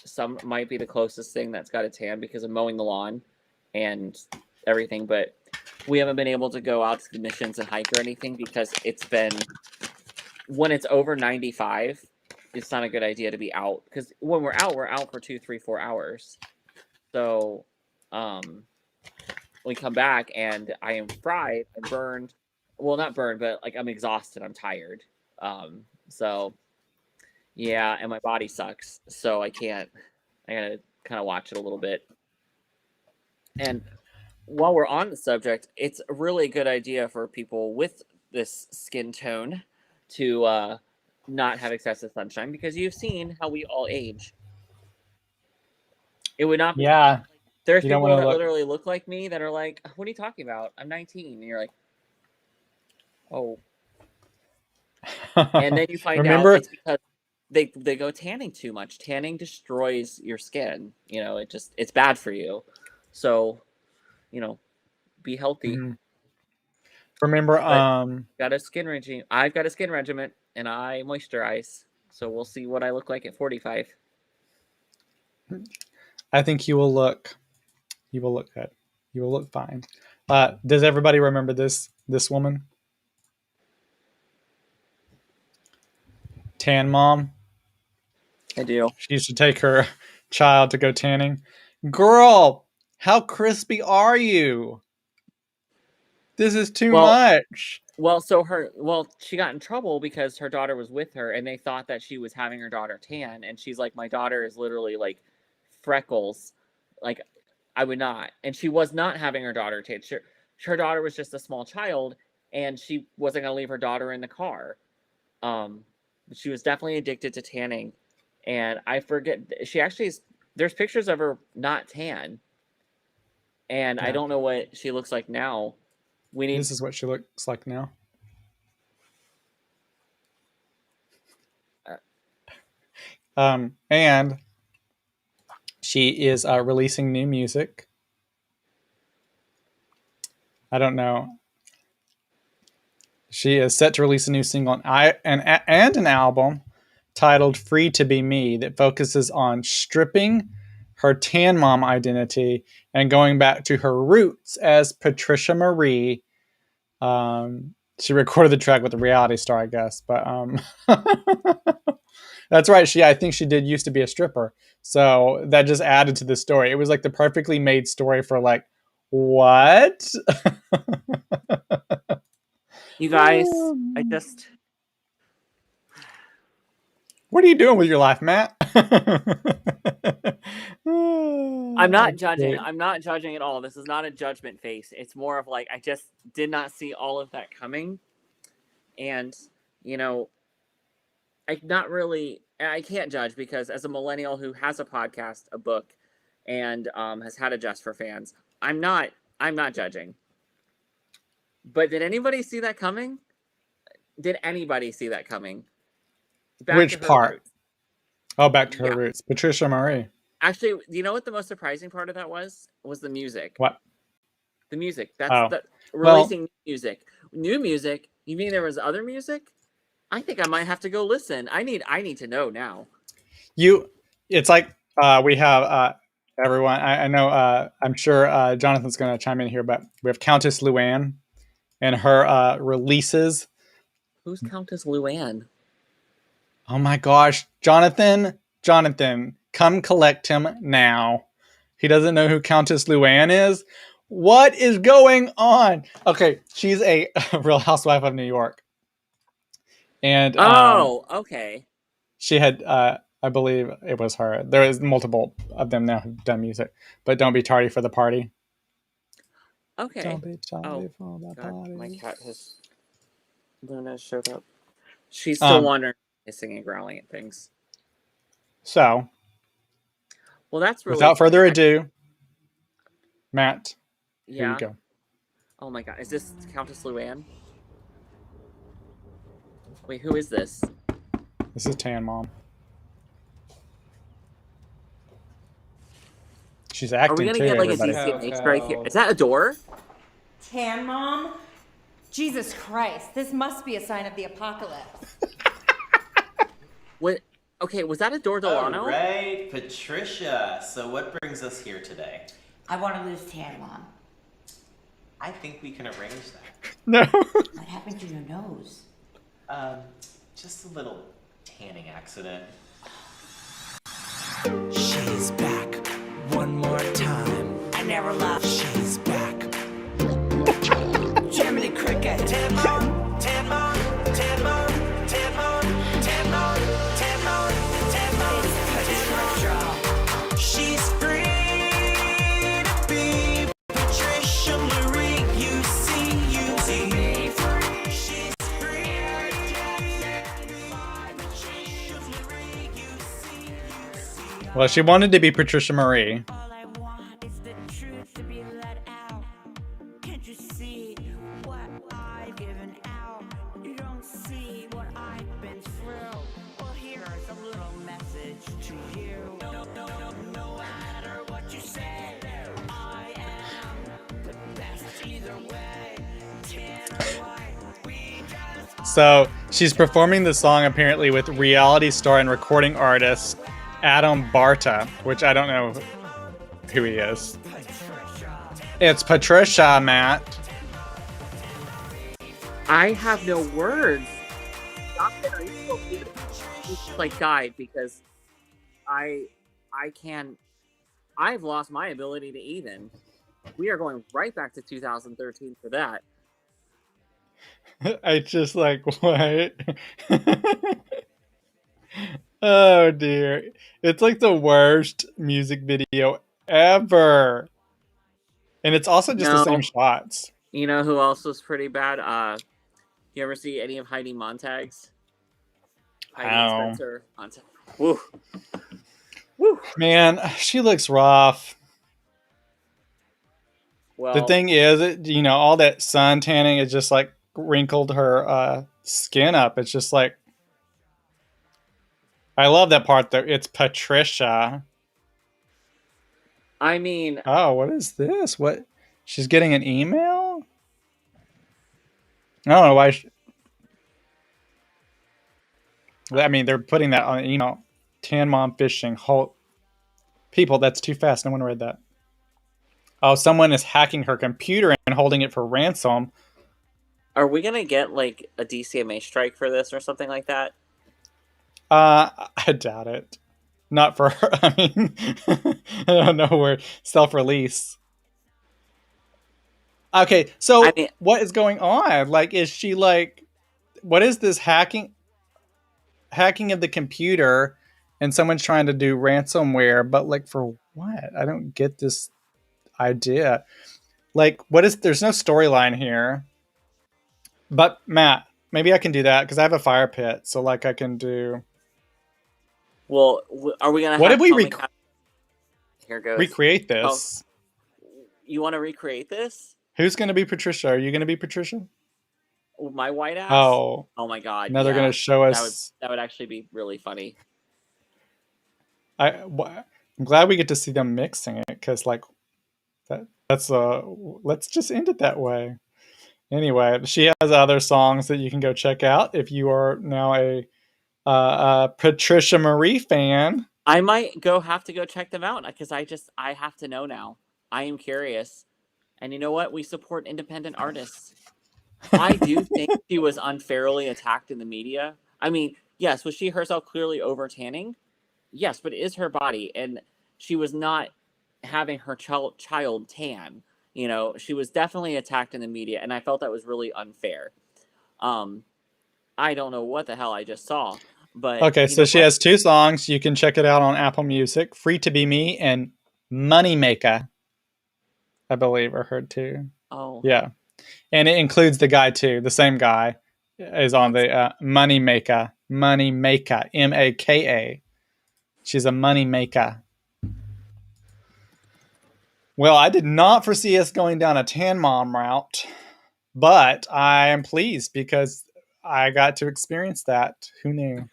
some might be the closest thing that's got a tan because I'm mowing the lawn and everything, but we haven't been able to go out to the missions and hike or anything because when it's over 95, it's not a good idea to be out because when we're out for 2, 3, 4 hours. So, we come back and I am fried and burned. Well, not burned, but like I'm exhausted. I'm tired. So yeah, and my body sucks. So I gotta kind of watch it a little bit. And while we're on the subject, it's a really good idea for people with this skin tone to not have excessive sunshine because you've seen how we all age. It would not be There's You don't people want to that look. literally look like me that are like, "What are you talking about? I'm 19." And you're like, "Oh." And then you find out Remember, it's because they go tanning too much. Tanning destroys your skin. It's bad for you. So, you know, be healthy. mhm. Remember, But got a skin regime. I've got a skin regimen, and I moisturize. So we'll see what I look like at 45. I think you will look good. You will look fine. Does everybody remember this woman? Tan mom. I do. She used to take her child to go tanning. Girl, how crispy are you? This is too Well, much. she got in trouble because her daughter was with her, and they thought that she was having her daughter tan, and she's like, my daughter is literally like freckles, like I would not, and she was not having her daughter tan. Her daughter was just a small child, and she wasn't gonna leave her daughter in the car. Um, she was definitely addicted to tanning, and I forget she actually is. There's pictures of her not tan, and I Yeah. don't know what she looks like now. We need. This is what she looks like now. And she is releasing new music. I don't know. She is set to release a new single and an album titled "Free to Be Me" that focuses on stripping her tan mom identity and going back to her roots as Patricia Marie. She recorded the track with a reality star, I guess, but that's right. I think she did used to be a stripper, so that just added to the story. It was like the perfectly made story for like what? You guys, I just. What are you doing with your life, Matt? I'm not judging. I'm not judging at all. This is not a judgment face. It's more of like, I just did not see all of that coming. And, you know, I can't judge because as a millennial who has a podcast, a book, and has had a Just for Fans, I'm not judging. But did anybody see that coming? Did anybody see that coming? Back Which to her part? roots. Oh, back to her Yeah. roots. Patricia Marie. Actually, you know what the most surprising part of that was? Was the music. What? The music. That's Oh. the Well, releasing music. New music? You mean there was other music? I think I might have to go listen. I need to know now. it's like we have everyone. I know. I'm sure Jonathan's going to chime in here, but we have Countess Luann and her releases. Who's Countess Luann? Oh my gosh, Jonathan, come collect him now. He doesn't know who Countess Luann is. What is going on? Okay, she's a Real Housewife of New York, and okay. she had, I believe it was her. There is multiple of them now who've done music, but don't be tardy for the party. Okay. Don't be tardy for the God, party. my cat Luna showed up. She's still wandering, hissing and growling at things. So, well, that's really without further ado, Matt, here you go. Oh my God, is this Countess Luann? Wait, who is this? This is Tan Mom. She's acting. Are we gonna too, get like everybody. a DCMA strike here? Is that a door? Tan Mom? Jesus Christ, this must be a sign of the apocalypse. What? Okay, was that a door Delano? All right, Patricia. So what brings us here today? I want to lose Tan Mom. I think we can arrange that. No. What happened to your nose? Just a little tanning accident. She's back one more time. I never left. She's back. Jiminy Cricket. Tan Mom, Tan Mom, Tan Mom, Tan Mom, Tan Mom, Tan Mom, Tan Mom, Tan Mom. She's free to be Patricia Marie. You see, she's free to be Patricia Marie. You see. Well, she wanted to be Patricia Marie. All I want is the So she's performing the song apparently with reality star and recording artist Adam Barta, which I don't know who he is. It's Patricia, Matt. I have no words. Jonathan, are you still here? He's like died because I can't. I've lost my ability to even. We are going right back to 2013 for that. I just like, what? Oh dear. It's like the worst music video ever. And it's also just the same No, shots. you know who else was pretty bad? You ever see any of Heidi Montag's? Heidi and Wow. Spencer Montag. Woo. Woo. Man, she looks rough. Well, The thing is, all that sun tanning is just like wrinkled her skin up. It's just like, I love that part though. It's Patricia. I mean, Oh, what is this? What? She's getting an email? I don't know why. I mean, they're putting that on an email. Tan Mom Fishing. People, that's too fast. No one read that. Oh, someone is hacking her computer and holding it for ransom. are we gonna get like a DCMA strike for this or something like that? I doubt it. Not for her. I mean, I don't know where self-release. Okay, so I mean, what is going on? Like, is she like, what is this hacking of the computer, and someone's trying to do ransomware, but like for what? I don't get this idea. Like, what is? There's no storyline here. But Matt, maybe I can do that because I have a fire pit, so like I can do. well, are we gonna What have if we Here goes. recreate Oh, this? you want to recreate this? Who's going to be Patricia? Are you going to be Patricia? My white ass? Oh, Oh my god! now they're Yeah, going to show that us. would actually be really funny. I'm glad we get to see them mixing it because like that's let's just end it that way. Anyway, she has other songs that you can go check out if you are now a Patricia Marie fan. I might have to go check them out because I have to know now. I am curious, and you know what? We support independent artists. I do think she was unfairly attacked in the media. I mean, yes, was she herself clearly over tanning? Yes, but it is her body, and she was not having her child tan. You know, she was definitely attacked in the media, and I felt that was really unfair. Um, I don't know what the hell I just saw, but Okay, you so know she what? has two songs. You can check it out on Apple Music. Free to Be Me and Moneymaker, I believe, are heard too. Oh, Yeah. And it includes the guy too. The same guy is on the Moneymaker. Moneymaker. Maka. She's a money maker. Well, I did not foresee us going down a Tan Mom route, but I am pleased because I got to experience that. Who knew?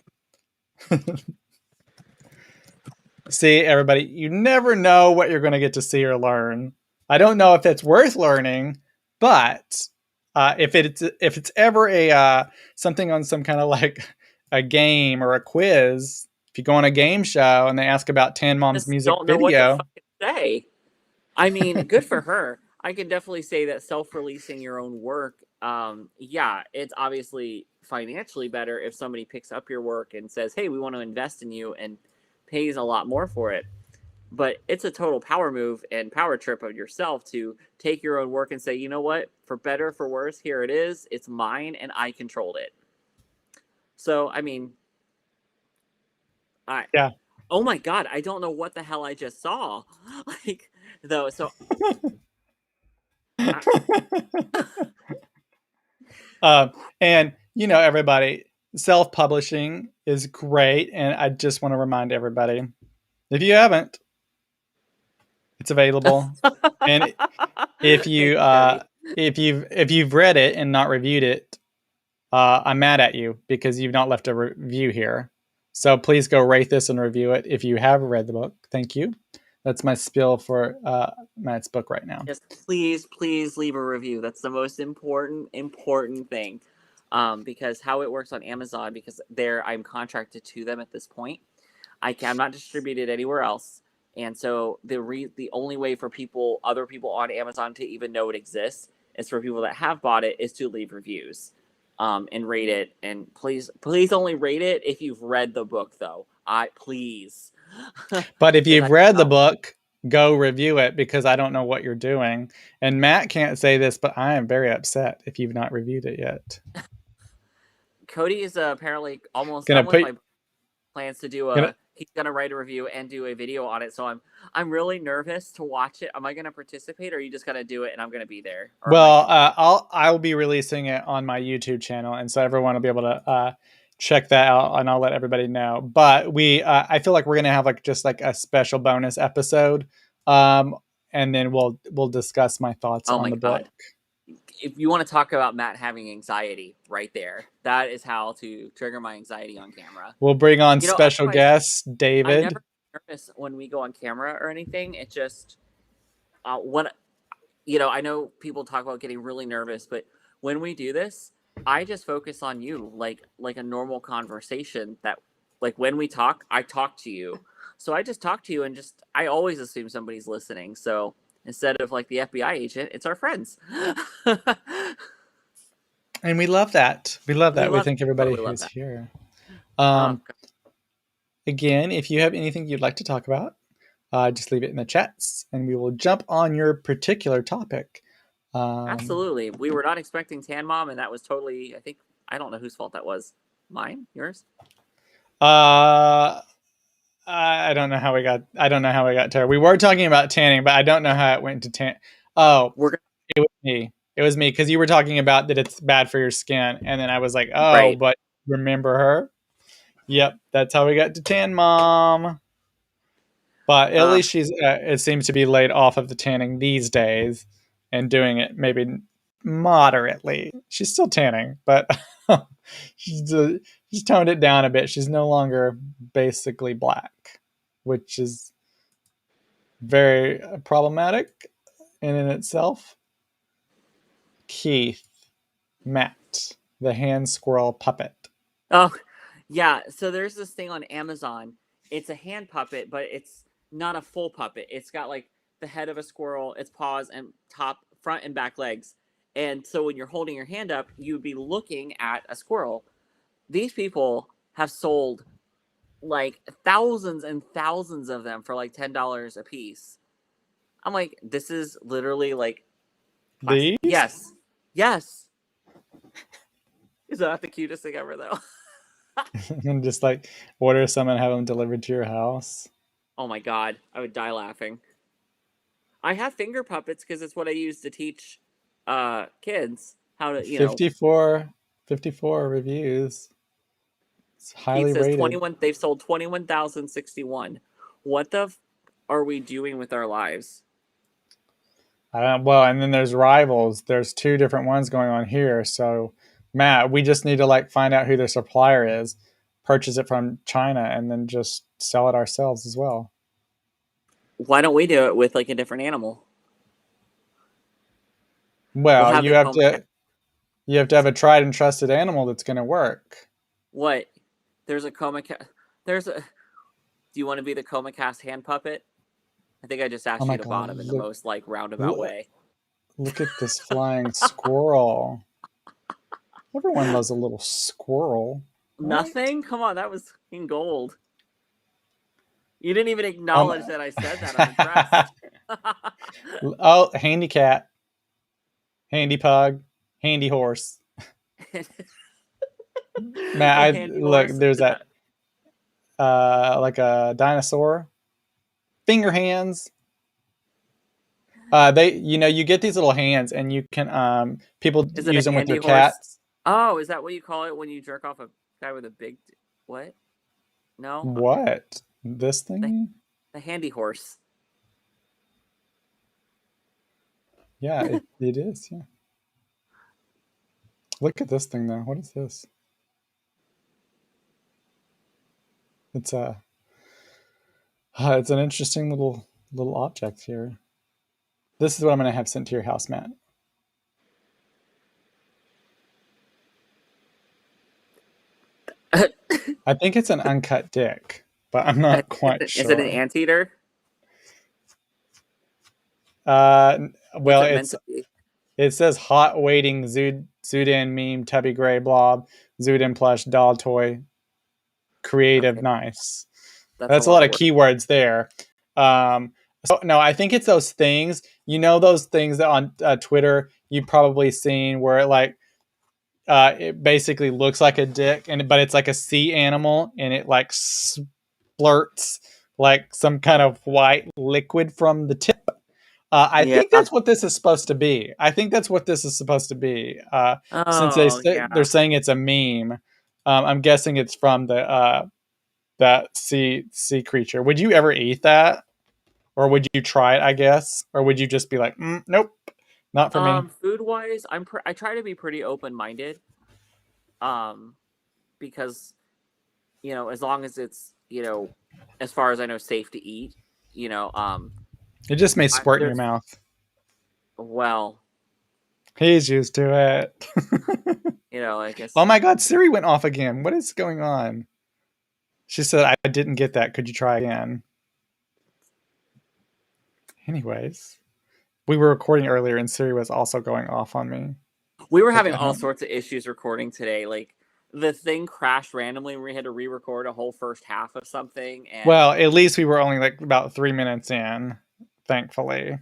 See, everybody, you never know what you're going to get to see or learn. I don't know if it's worth learning, but if it's ever a something on some kind of like a game or a quiz, if you go on a game show and they ask about Tan Mom's just music don't know what to video, fucking say. I mean, good for her. I can definitely say that self-releasing your own work, yeah, it's obviously financially better if somebody picks up your work and says, "Hey, we want to invest in you," and pays a lot more for it. But it's a total power move and power trip of yourself to take your own work and say, "You know what? For better, for worse, here it is. It's mine, and I controlled it." So, I mean, I yeah. oh my god, I don't know what the hell I just saw. Like, though, so I, And everybody, self-publishing is great, and I just want to remind everybody, if you haven't, it's available. And if you thanks, Cody. if you've read it and not reviewed it, I'm mad at you because you've not left a review here. So please go rate this and review it if you have read the book. Thank you. That's my spiel for Matt's book right now. Just please, please leave a review. That's the most important thing. because how it works on Amazon, because I'm contracted to them at this point. I'm not distributed anywhere else, and so the only way for other people on Amazon to even know it exists is for people that have bought it is to leave reviews, and rate it. And please only rate it if you've read the book, though. Please. But if you've read the book, go review it, because I don't know what you're doing. And Matt can't say this, but I am very upset if you've not reviewed it yet. Cody is apparently almost Gonna done with put my plans to do gonna he's gonna write a review and do a video on it. So I'm really nervous to watch it. Am I gonna participate, or are you just gonna do it and I'm gonna be there? Or Well, I'll be releasing it on my YouTube channel, and so everyone will be able to check that out, and I'll let everybody know. But I feel like we're gonna have like just like a special bonus episode, and then we'll discuss my thoughts oh on my the book. god. If you want to talk about Matt having anxiety, right there, that is how to trigger my anxiety on camera. We'll bring on You know, special otherwise, guest I'm David. never nervous when we go on camera or anything. It just when I know people talk about getting really nervous, but when we do this, I just focus on you, like a normal conversation. That, like, when we talk, I talk to you. So I just talk to you, and I always assume somebody's listening. So instead of like the FBI agent, it's our friends. And we love that. We love that. We thank everybody totally love who's that. here. Oh, Again, if you have anything you'd like to talk about, just leave it in the chats, and we will jump on your particular topic. absolutely. We were not expecting Tan Mom, and that was totally. I don't know whose fault that was. Mine? Yours? I don't know how we got. I don't know how we got to her. We were talking about tanning, but I don't know how it went to tan. Oh, it was me. It was me, because you were talking about that it's bad for your skin, and then I was like, oh, right. But remember her? Yep, that's how we got to Tan Mom. But at least she's. It seems to be laid off of the tanning these days, and doing it maybe moderately. She's still tanning, but she's toned it down a bit. She's no longer basically black, which is very problematic in itself. Keith, Matt, the hand squirrel puppet. Oh, yeah. So there's this thing on Amazon. It's a hand puppet, but it's not a full puppet. It's got like the head of a squirrel, its paws, and top, front, and back legs. And so when you're holding your hand up, you'd be looking at a squirrel. These people have sold like thousands and thousands of them for like $10 a piece. I'm like, this is literally like These? Yes. Yes. Is that the cutest thing ever, though? And just like order some and have them delivered to your house. Oh my god, I would die laughing. I have finger puppets because it's what I use to teach kids how to, 54 reviews. It's highly Pete says rated. 21. They've sold 21,061. What the are we doing with our lives? Well, and then there's rivals. There's two different ones going on here. So, Matt, we just need to like find out who their supplier is, purchase it from China, and then just sell it ourselves as well. Why don't we do it with like a different animal? Well, We'll you have to have a tried and trusted animal that's going to work. What? There's a Do you want to be the ComaCast hand puppet? I think I just asked you to bottom in the most like roundabout way. Look at this flying squirrel. Everyone loves a little squirrel. Right? Nothing? Come on, that was in gold. You didn't even acknowledge that I said that. I'm impressed. Oh, handy cat, handy pug, handy horse. Matt, look, there's that like a dinosaur. Finger hands. You get these little hands, and you can people use them with their cats. Oh, is that what you call it when you jerk off a guy with a big what? No. What? This thing? The handy horse. Yeah, it is. Yeah. Look at this thing though. What is this? It's it's an interesting little object here. This is what I'm going to have sent to your house, Matt. I think it's an uncut dick, but I'm not quite Is it an sure. anteater? Well, What's it meant to be? it says hot waiting Zoodan meme tubby gray blob Zoodan plush doll toy creative Okay, nice. that's a That's a lot lot of of work. keywords there. So no, I think it's those things. You know those things that on Twitter you've probably seen where it basically looks like a dick, but it's like a sea animal, and it like splurts like some kind of white liquid from the tip. I Yeah. think that's what this is supposed to be. I think that's what this is supposed to be. Since Oh, they're yeah. saying it's a meme, I'm guessing it's from the that sea creature. Would you ever eat that, or would you try it? I guess, or would you just be like, nope, not for me? Food wise, I try to be pretty open minded. Um, because as long as it's as far as I know, safe to eat. You know, It just may squirt in your there's mouth. well, He's used to it. I guess. Oh my God, Siri went off again. What is going on? She said, I didn't get that. Could you try again? Anyways, we were recording earlier and Siri was also going off on me. We were Like, having all sorts of issues recording today. Like the thing crashed randomly and we had to re-record a whole first half of something and well, at least we were only like about 3 minutes in, thankfully.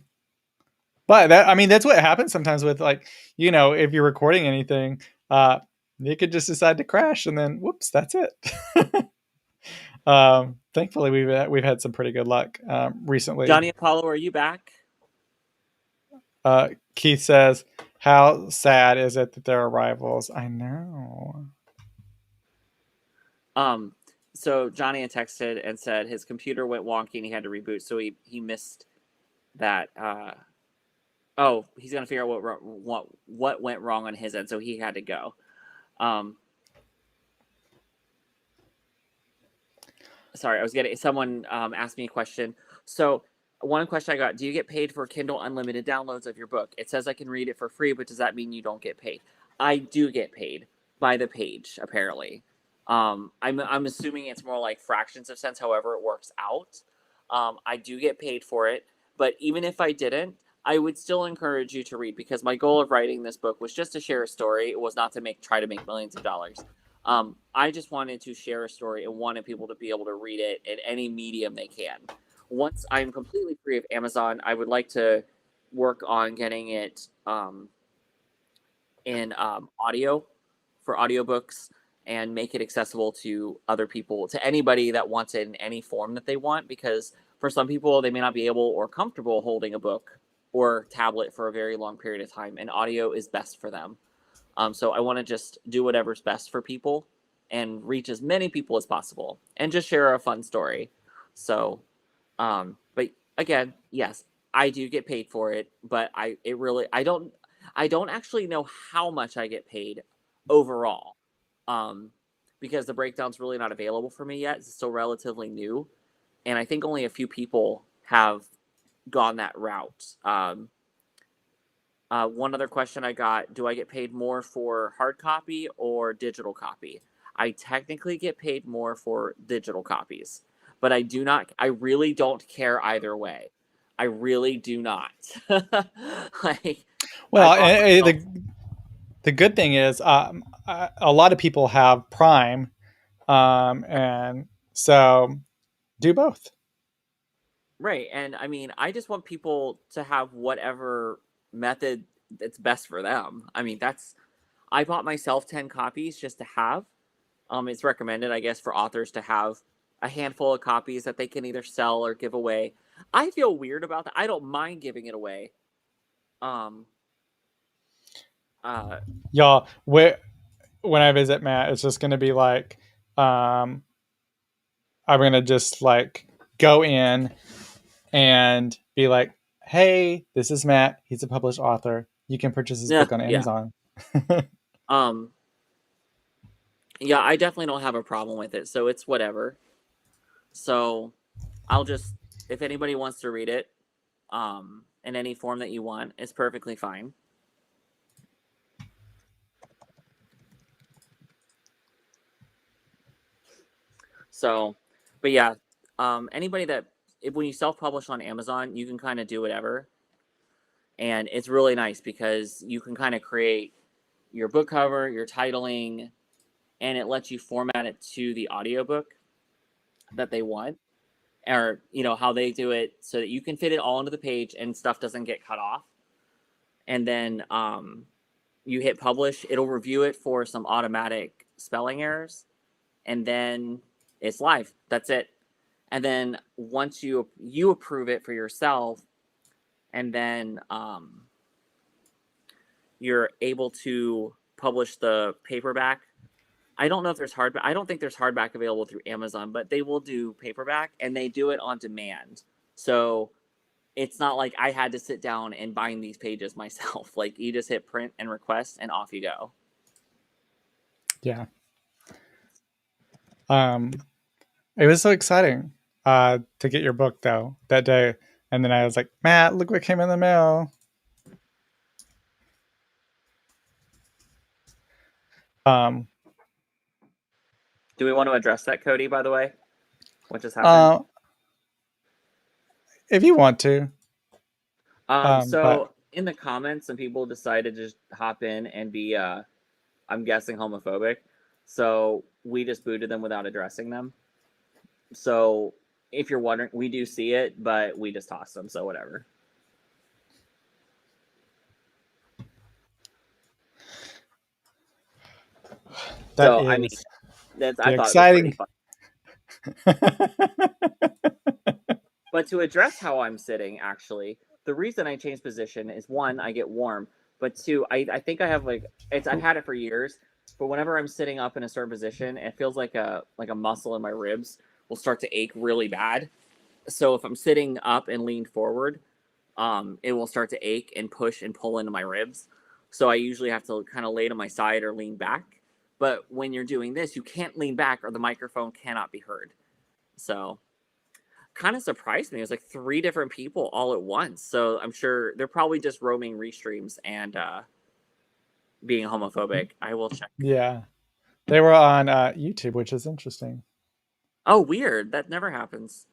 But that's what happens sometimes with if you're recording anything, it could just decide to crash and then whoops, that's it. Thankfully we've had some pretty good luck recently. Johnny Apollo, are you back? Keith says, how sad is it that there are rivals? I know. So Johnny had texted and said his computer went wonky and he had to reboot, so he missed that. He's gonna figure out what went wrong on his end, so he had to go. Sorry, I was getting someone asked me a question. So one question I got: do you get paid for Kindle Unlimited downloads of your book? It says I can read it for free, but does that mean you don't get paid? I do get paid by the page, apparently. I'm assuming it's more like fractions of cents, however it works out. I do get paid for it, but even if I didn't, I would still encourage you to read because my goal of writing this book was just to share a story. It was not to try to make millions of dollars. I just wanted to share a story and wanted people to be able to read it in any medium they can. Once I'm completely free of Amazon, I would like to work on getting it in audio for audiobooks and make it accessible to other people, to anybody that wants it in any form that they want, because for some people, they may not be able or comfortable holding a book or tablet for a very long period of time, and audio is best for them. So I want to just do whatever's best for people and reach as many people as possible and just share a fun story. So, but again, yes, I do get paid for it, but I don't actually know how much I get paid overall. Because the breakdown's really not available for me yet. It's still relatively new. And I think only a few people have gone that route. One other question I got: do I get paid more for hard copy or digital copy? I technically get paid more for digital copies, but I really don't care either way. I really do not. Well, the good thing is a lot of people have Prime, and so do both. Right. And I just want people to have whatever method that's best for them. I bought myself 10 copies just to have. It's recommended, I guess, for authors to have a handful of copies that they can either sell or give away. I feel weird about that. I don't mind giving it away. Um, Y'all, when I visit Matt, it's just going to be like, I'm going to just go in and be like, hey, this is Matt. He's a published author. You can purchase his book on yeah. Amazon. Yeah, I definitely don't have a problem with it. So it's whatever. So I'll just, if anybody wants to read it, in any form that you want, it's perfectly fine. So, but yeah, anybody that when you self-publish on Amazon, you can kind of do whatever, and it's really nice because you can kind of create your book cover, your titling, and it lets you format it to the audiobook that they want, or how they do it, so that you can fit it all into the page and stuff doesn't get cut off. And then you hit publish, it'll review it for some automatic spelling errors, and then it's live. That's it. And then once you approve it for yourself, and then you're able to publish the paperback. I don't know if there's hardback. I don't think there's hardback available through Amazon, but they will do paperback, and they do it on demand. So it's not like I had to sit down and bind these pages myself. Like, you just hit print and request, and off you go. Yeah. It was so exciting to get your book though that day, and then I was like, Matt, look what came in the mail. Do we want to address that, Cody, by the way? What just happened? If you want to. So in the comments, some people decided to just hop in and be, I'm guessing, homophobic. So we just booted them without addressing them. So if you're wondering, we do see it, but we just tossed them. So whatever. I mean, I thought exciting. it was pretty fun. But to address how I'm sitting, actually, the reason I changed position is, one, I get warm, but two, I think I have I've had it for years, but whenever I'm sitting up in a certain position, it feels like a muscle in my ribs will start to ache really bad. So if I'm sitting up and leaned forward, it will start to ache and push and pull into my ribs. So I usually have to kind of lay to my side or lean back. But when you're doing this, you can't lean back or the microphone cannot be heard. So kind of surprised me. It was like 3 different people all at once. So I'm sure they're probably just roaming restreams and being homophobic. I will check. Yeah. They were on YouTube, which is interesting. Oh, weird. That never happens.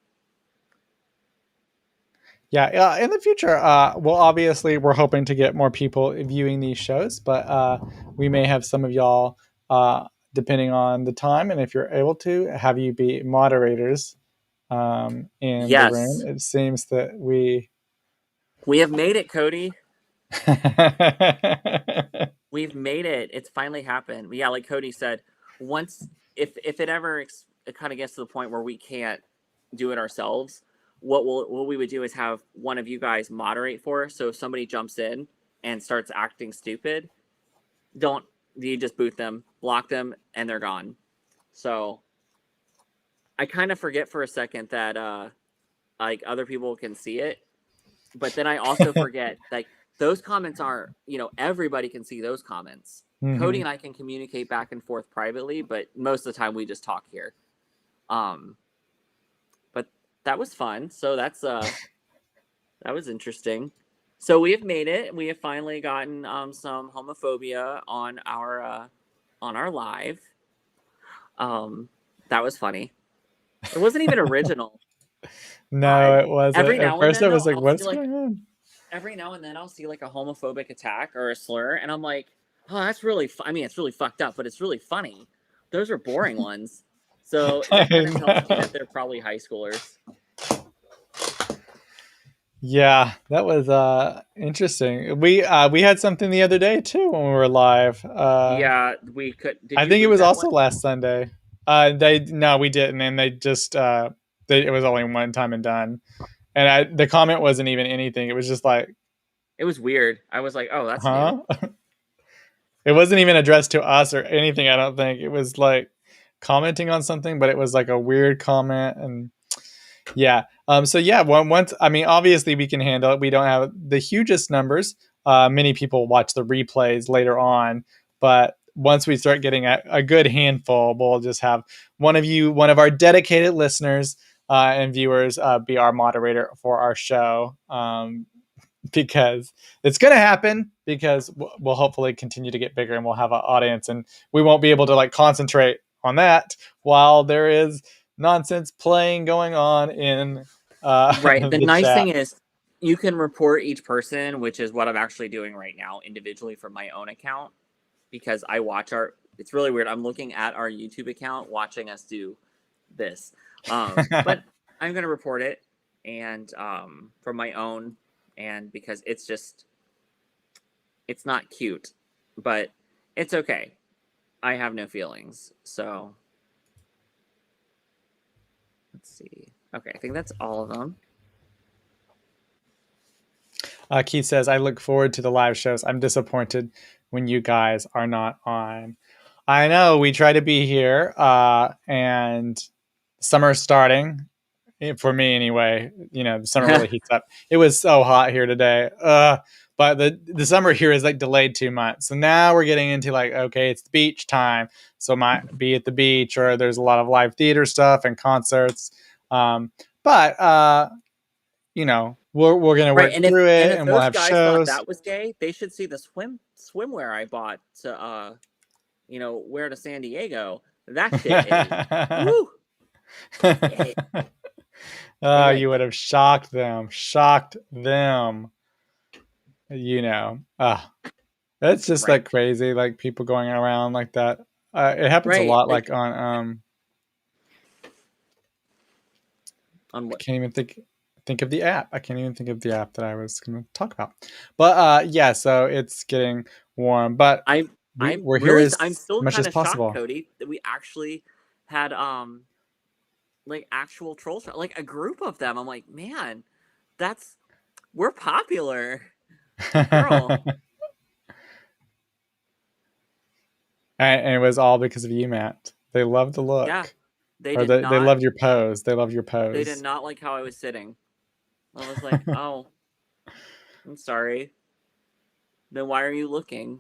Yeah, in the future, well, obviously, we're hoping to get more people viewing these shows, but we may have some of y'all, depending on the time, and if you're able to, have you be moderators in the room. It seems that we have made it, Cody. We've made it. It's finally happened. Yeah, like Cody said, once if it ever it kind of gets to the point where we can't do it ourselves, what we would do is have one of you guys moderate for us. So if somebody jumps in and starts acting stupid, you just boot them, block them, and they're gone. So I kind of forget for a second that like other people can see it, but then I also forget like those comments are, everybody can see those comments. Mm-hmm. Cody and I can communicate back and forth privately, but most of the time we just talk here. But that was fun. So that's that was interesting. So we have made it. We have finally gotten some homophobia on our live. That was funny. It wasn't even original. No, it wasn't. At first, it was like, what's going on? Every now and then, I'll see like a homophobic attack or a slur, and I'm like, oh, that's really. I mean, it's really fucked up, but it's really funny. Those are boring ones. So that kind of tells me that they're probably high schoolers. Yeah, that was interesting. We had something the other day too when we were live. Yeah, we could. I think it was also last Sunday. We didn't, and they just it was only one time and done. And the comment wasn't even anything. It was just like, it was weird. I was like, oh, that's new. It wasn't even addressed to us or anything. I don't think it was like commenting on something, but it was like a weird comment. And yeah. So yeah, once, I mean, obviously we can handle it. We don't have the hugest numbers. Many people watch the replays later on, but once we start getting a good handful, we'll just have one of our dedicated listeners and viewers be our moderator for our show, because it's going to happen, because we'll hopefully continue to get bigger and we'll have an audience, and we won't be able to like concentrate on that while there is nonsense playing going on in Right. The the nice chat. thing is you can report each person, which is what I'm actually doing right now individually from my own account because I watch our. It's really weird. I'm looking at our YouTube account, watching us do this. But I'm gonna report it and from my own, and because it's not cute, but it's okay. I have no feelings, so let's see. Okay, I think that's all of them. Keith says, I look forward to the live shows. I'm disappointed when you guys are not on. I know we try to be here, and summer's starting for me anyway. You know, the summer really heats up. It was so hot here today. But the summer here is like delayed 2 months. So now we're getting into like, okay, it's the beach time. So might be at the beach or there's a lot of live theater stuff and concerts. But you know, we're gonna Right, work through and it if and we'll those have guys thought shows. that was gay, they should see the swimwear I bought to wear to San Diego. That shit is woo. Gay. Oh, Like, you would have shocked them. Shocked them. You know. It's just right, like crazy, like people going around like that. It happens a right. lot Like like on on I what? can't even think of the app. I can't even think of the app that I was going to talk about. But yeah, so it's getting warm, but we're here I'm as still much kind as of shocked, possible. Cody, that we actually had like actual trolls, like a group of them. I'm like, man, we're popular, girl. And it was all because of you, Matt. They loved the Yeah, look. they Or did they not. loved your pose. They loved your They did pose. not like how I was sitting. I was like, oh, I'm sorry. Then why are you looking?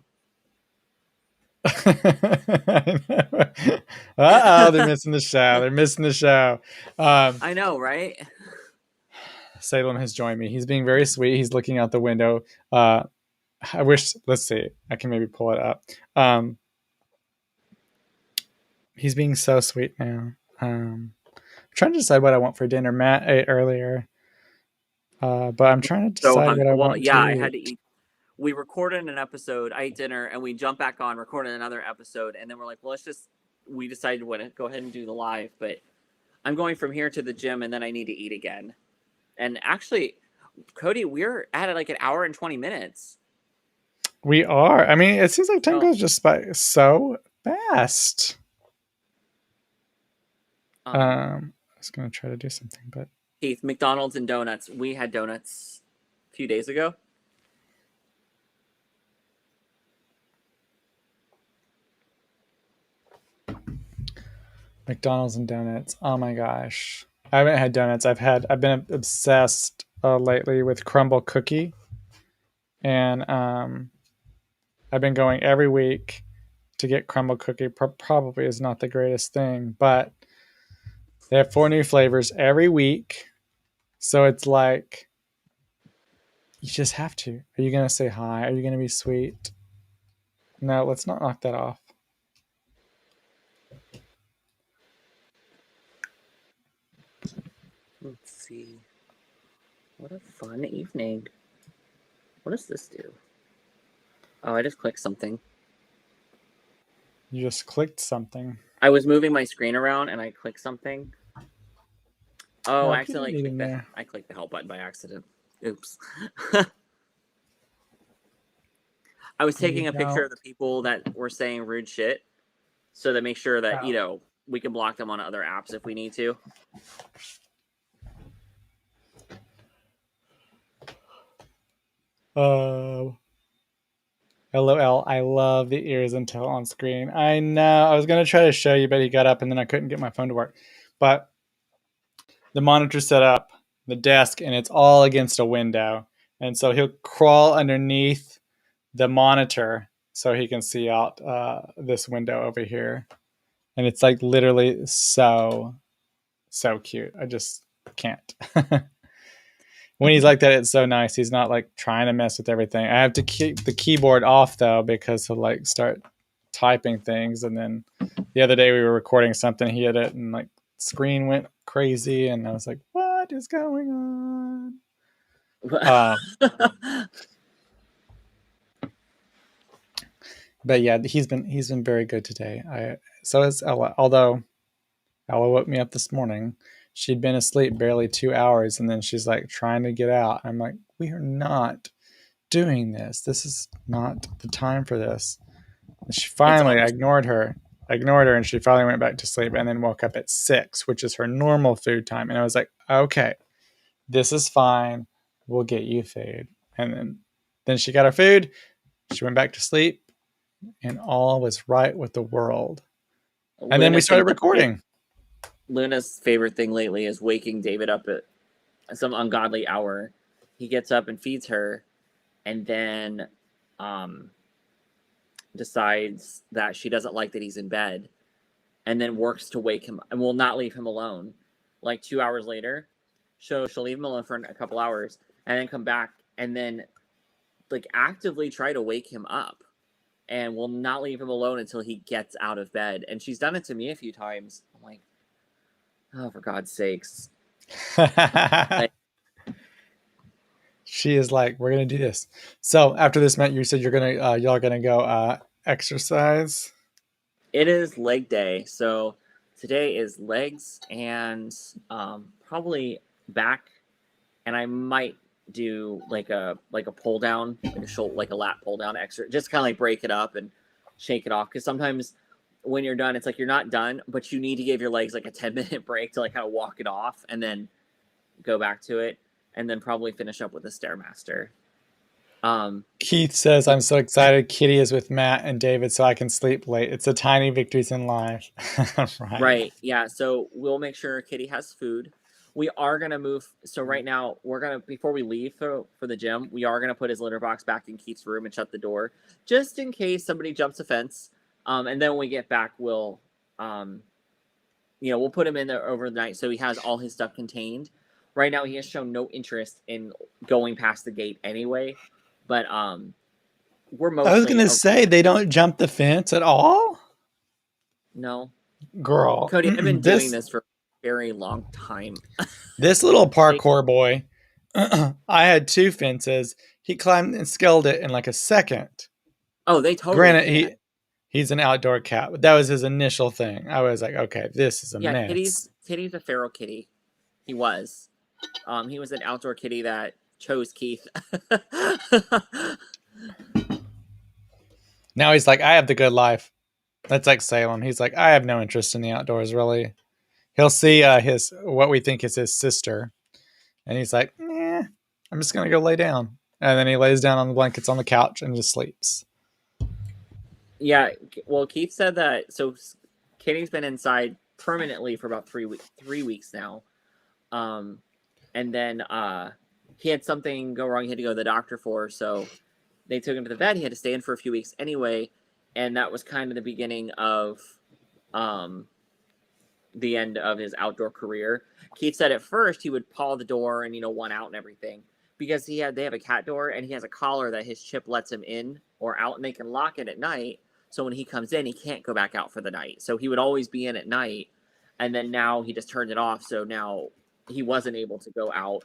They're missing the show. They're missing the show. I know, right? Salem has joined me. He's being very sweet. He's looking out the window. I wish. Let's see. I can maybe pull it up. He's being so sweet now. I'm trying to decide what I want for dinner. Matt ate earlier, but I'm trying to So decide what I well, want to yeah, I eat. had to eat. We recorded an episode. I ate dinner, and we jumped back on, recorded another episode, and then we're like, well, let's just. We decided to go ahead and do the live, but I'm going from here to the gym, and then I need to eat again. And actually, Cody, we're at like an hour and 20 minutes. We are. I mean, it seems like time Oh. goes just by so fast. I was gonna try to do something, but Heath, McDonald's and donuts. We had donuts a few days ago. McDonald's and donuts. Oh my gosh, I haven't had donuts. I've been obsessed lately with crumble cookie, and I've been going every week to get crumble cookie. Probably is not the greatest thing, but they have 4 new flavors every week, so it's like you just have to. Are you gonna say hi? Are you gonna be sweet? No, let's not knock that off. Let's see. What a fun evening. What does this do? Oh, I just clicked something. You just clicked something. I was moving my screen around and I clicked something. Oh, Well, I accidentally people eating I clicked the help button by accident. Oops. I was taking a picture of the people that were saying rude shit, so to make sure that we can block them on other apps if we need to. LOL, I love the ears and tail on screen. I know. I was going to try to show you, but he got up and then I couldn't get my phone to work. But the monitor's set up, the desk, and it's all against a window. And so he'll crawl underneath the monitor so he can see out this window over here. And it's like literally so cute. I just can't. When he's like that, it's so nice. He's not like trying to mess with everything. I have to keep the keyboard off though, because he'll like start typing things. And then the other day we were recording something, he hit it and like screen went crazy, and I was like, "What is going on?" But yeah, he's been very good today. So is Ella. Although Ella woke me up this morning. She'd been asleep barely 2 hours, and then she's like trying to get out. I'm like, we are not doing this. This is not the time for this. And she finally ignored her, and she finally went back to sleep, and then woke up at 6, which is her normal food time. And I was like, okay, this is fine. We'll get you food. And then she got her food. She went back to sleep, and all was right with the world. And then we started recording. Luna's favorite thing lately is waking David up at some ungodly hour. He gets up and feeds her, and then decides that she doesn't like that he's in bed, and then works to wake him and will not leave him alone. Like 2 hours later, she'll leave him alone for a couple hours, and then come back and then like actively try to wake him up, and will not leave him alone until he gets out of bed. And she's done it to me a few times. I'm like, oh, for God's sakes. She is like, we're gonna do this. So after this, Matt, you said y'all are gonna go exercise. It is leg day, so today is legs and probably back, and I might do like a pull down, like a lat pull down extra, just kind of like break it up and shake it off. Because sometimes when you're done, it's like you're not done, but you need to give your legs like a 10-minute break to like kind of walk it off and then go back to it, and then probably finish up with a Stairmaster. Keith says, I'm so excited Kitty is with Matt and David so I can sleep late. It's the tiny victories in life. Right. Yeah. So we'll make sure Kitty has food. We are going to move. So right now before we leave for the gym, we are going to put his litter box back in Keith's room and shut the door just in case somebody jumps a fence. And then when we get back, we'll put him in there overnight so he has all his stuff contained. Right now, he has shown no interest in going past the gate anyway. But we're mostly... I was going to say, they don't jump the fence at all? No. Girl. Cody, I've been doing this for a very long time. This little parkour boy, I had 2 fences. He climbed and scaled it in like a second. Oh, they totally Granted, he's an outdoor cat, but that was his initial thing. I was like, okay, this is a mess. Kitty's a feral kitty. He was. He was an outdoor kitty that chose Keith. Now he's like, I have the good life. That's like Salem. He's like, I have no interest in the outdoors, really. He'll see what we think is his sister, and he's like, I'm just gonna go lay down. And then he lays down on the blankets on the couch and just sleeps. Yeah, well, Keith said that. So Kitty's been inside permanently for about 3 weeks now. And then he had something go wrong he had to go to the doctor for, so they took him to the vet. He had to stay in for a few weeks anyway, and that was kind of the beginning of the end of his outdoor career. Keith said at first he would paw the door and one out and everything, because they have a cat door, and he has a collar that his chip lets him in or out, and they can lock it at night, so when he comes in he can't go back out for the night. So he would always be in at night, and then now he just turned it off, so now he wasn't able to go out,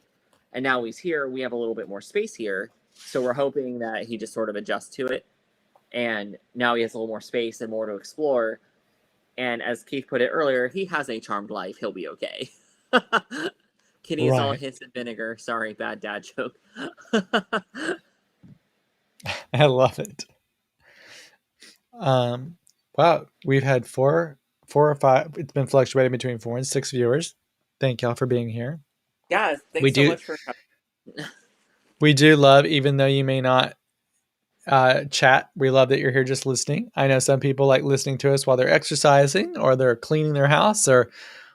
and now he's here. We have a little bit more space here, so we're hoping that he just sort of adjusts to it, and now he has a little more space and more to explore. And as Keith put it earlier, he has a charmed life. He'll be okay. Kitty is all hiss and vinegar. Sorry, bad dad joke. I love it. Wow, we've had four or five. It's been fluctuating between 4 and 6 viewers. Thank y'all for being here. Yeah, thanks so much for coming. We do love, even though you may not chat, we love that you're here just listening. I know some people like listening to us while they're exercising or they're cleaning their house or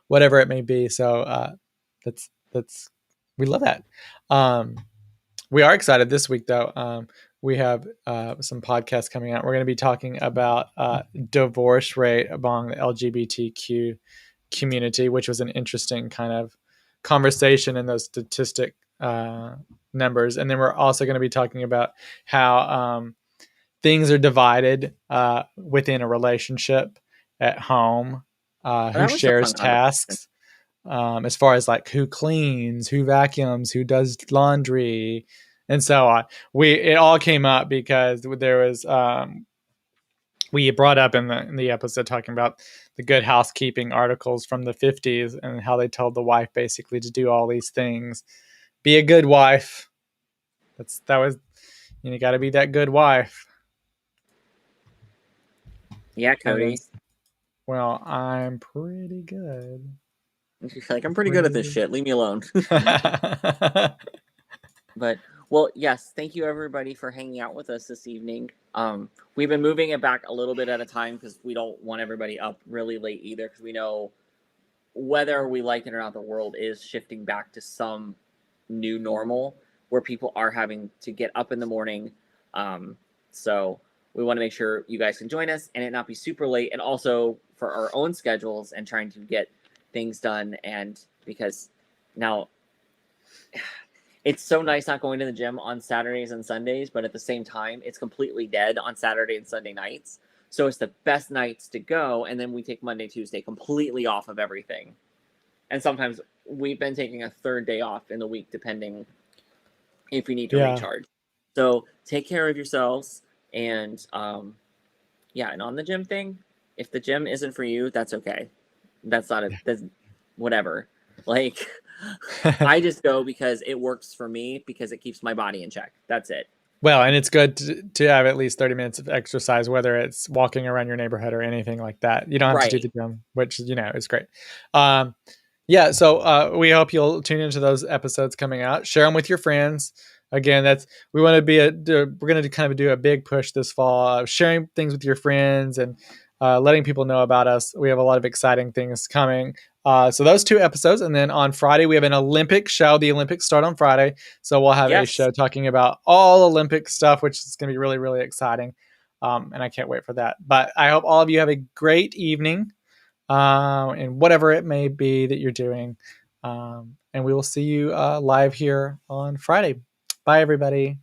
whatever it may be. So that's we love that. We are excited this week though. We have some podcasts coming out. We're going to be talking about divorce rate among the LGBTQ community, which was an interesting kind of conversation in those statistic numbers. And then we're also going to be talking about how things are divided within a relationship at home, who shares tasks. as far as like who cleans, who vacuums, who does laundry, and so on. It all came up because there was we brought up in the episode talking about the good housekeeping articles from the 50s and how they told the wife basically to do all these things. Be a good wife. That was you got to be that good wife. Yeah, Cody. Well, I'm pretty good. You're like, I'm pretty good at this shit. Leave me alone. But well, yes, thank you everybody for hanging out with us this evening. We've been moving it back a little bit at a time because we don't want everybody up really late either, because we know whether we like it or not, the world is shifting back to some new normal where people are having to get up in the morning. So we want to make sure you guys can join us and it not be super late, and also for our own schedules and trying to get things done. And because now it's so nice not going to the gym on Saturdays and Sundays, but at the same time, it's completely dead on Saturday and Sunday nights. So it's the best nights to go, and then we take Monday, Tuesday completely off of everything. And sometimes we've been taking a third day off in the week, depending if we need to recharge. So take care of yourselves, and and on the gym thing, if the gym isn't for you, that's okay. That's not that's whatever. Like, I just go because it works for me, because it keeps my body in check. That's it. Well, and it's good to have at least 30 minutes of exercise, whether it's walking around your neighborhood or anything like that. You don't have to do the gym, which, is great. So we hope you'll tune into those episodes coming out. Share them with your friends. Again, we want to we're going to kind of do a big push this fall, sharing things with your friends and letting people know about us. We have a lot of exciting things coming. So those 2 episodes, and then on Friday we have an Olympic show. The Olympics start on Friday, so we'll have a show talking about all Olympic stuff, which is going to be really, really exciting. And I can't wait for that. But I hope all of you have a great evening, and whatever it may be that you're doing. And we will see you live here on Friday. Bye, everybody.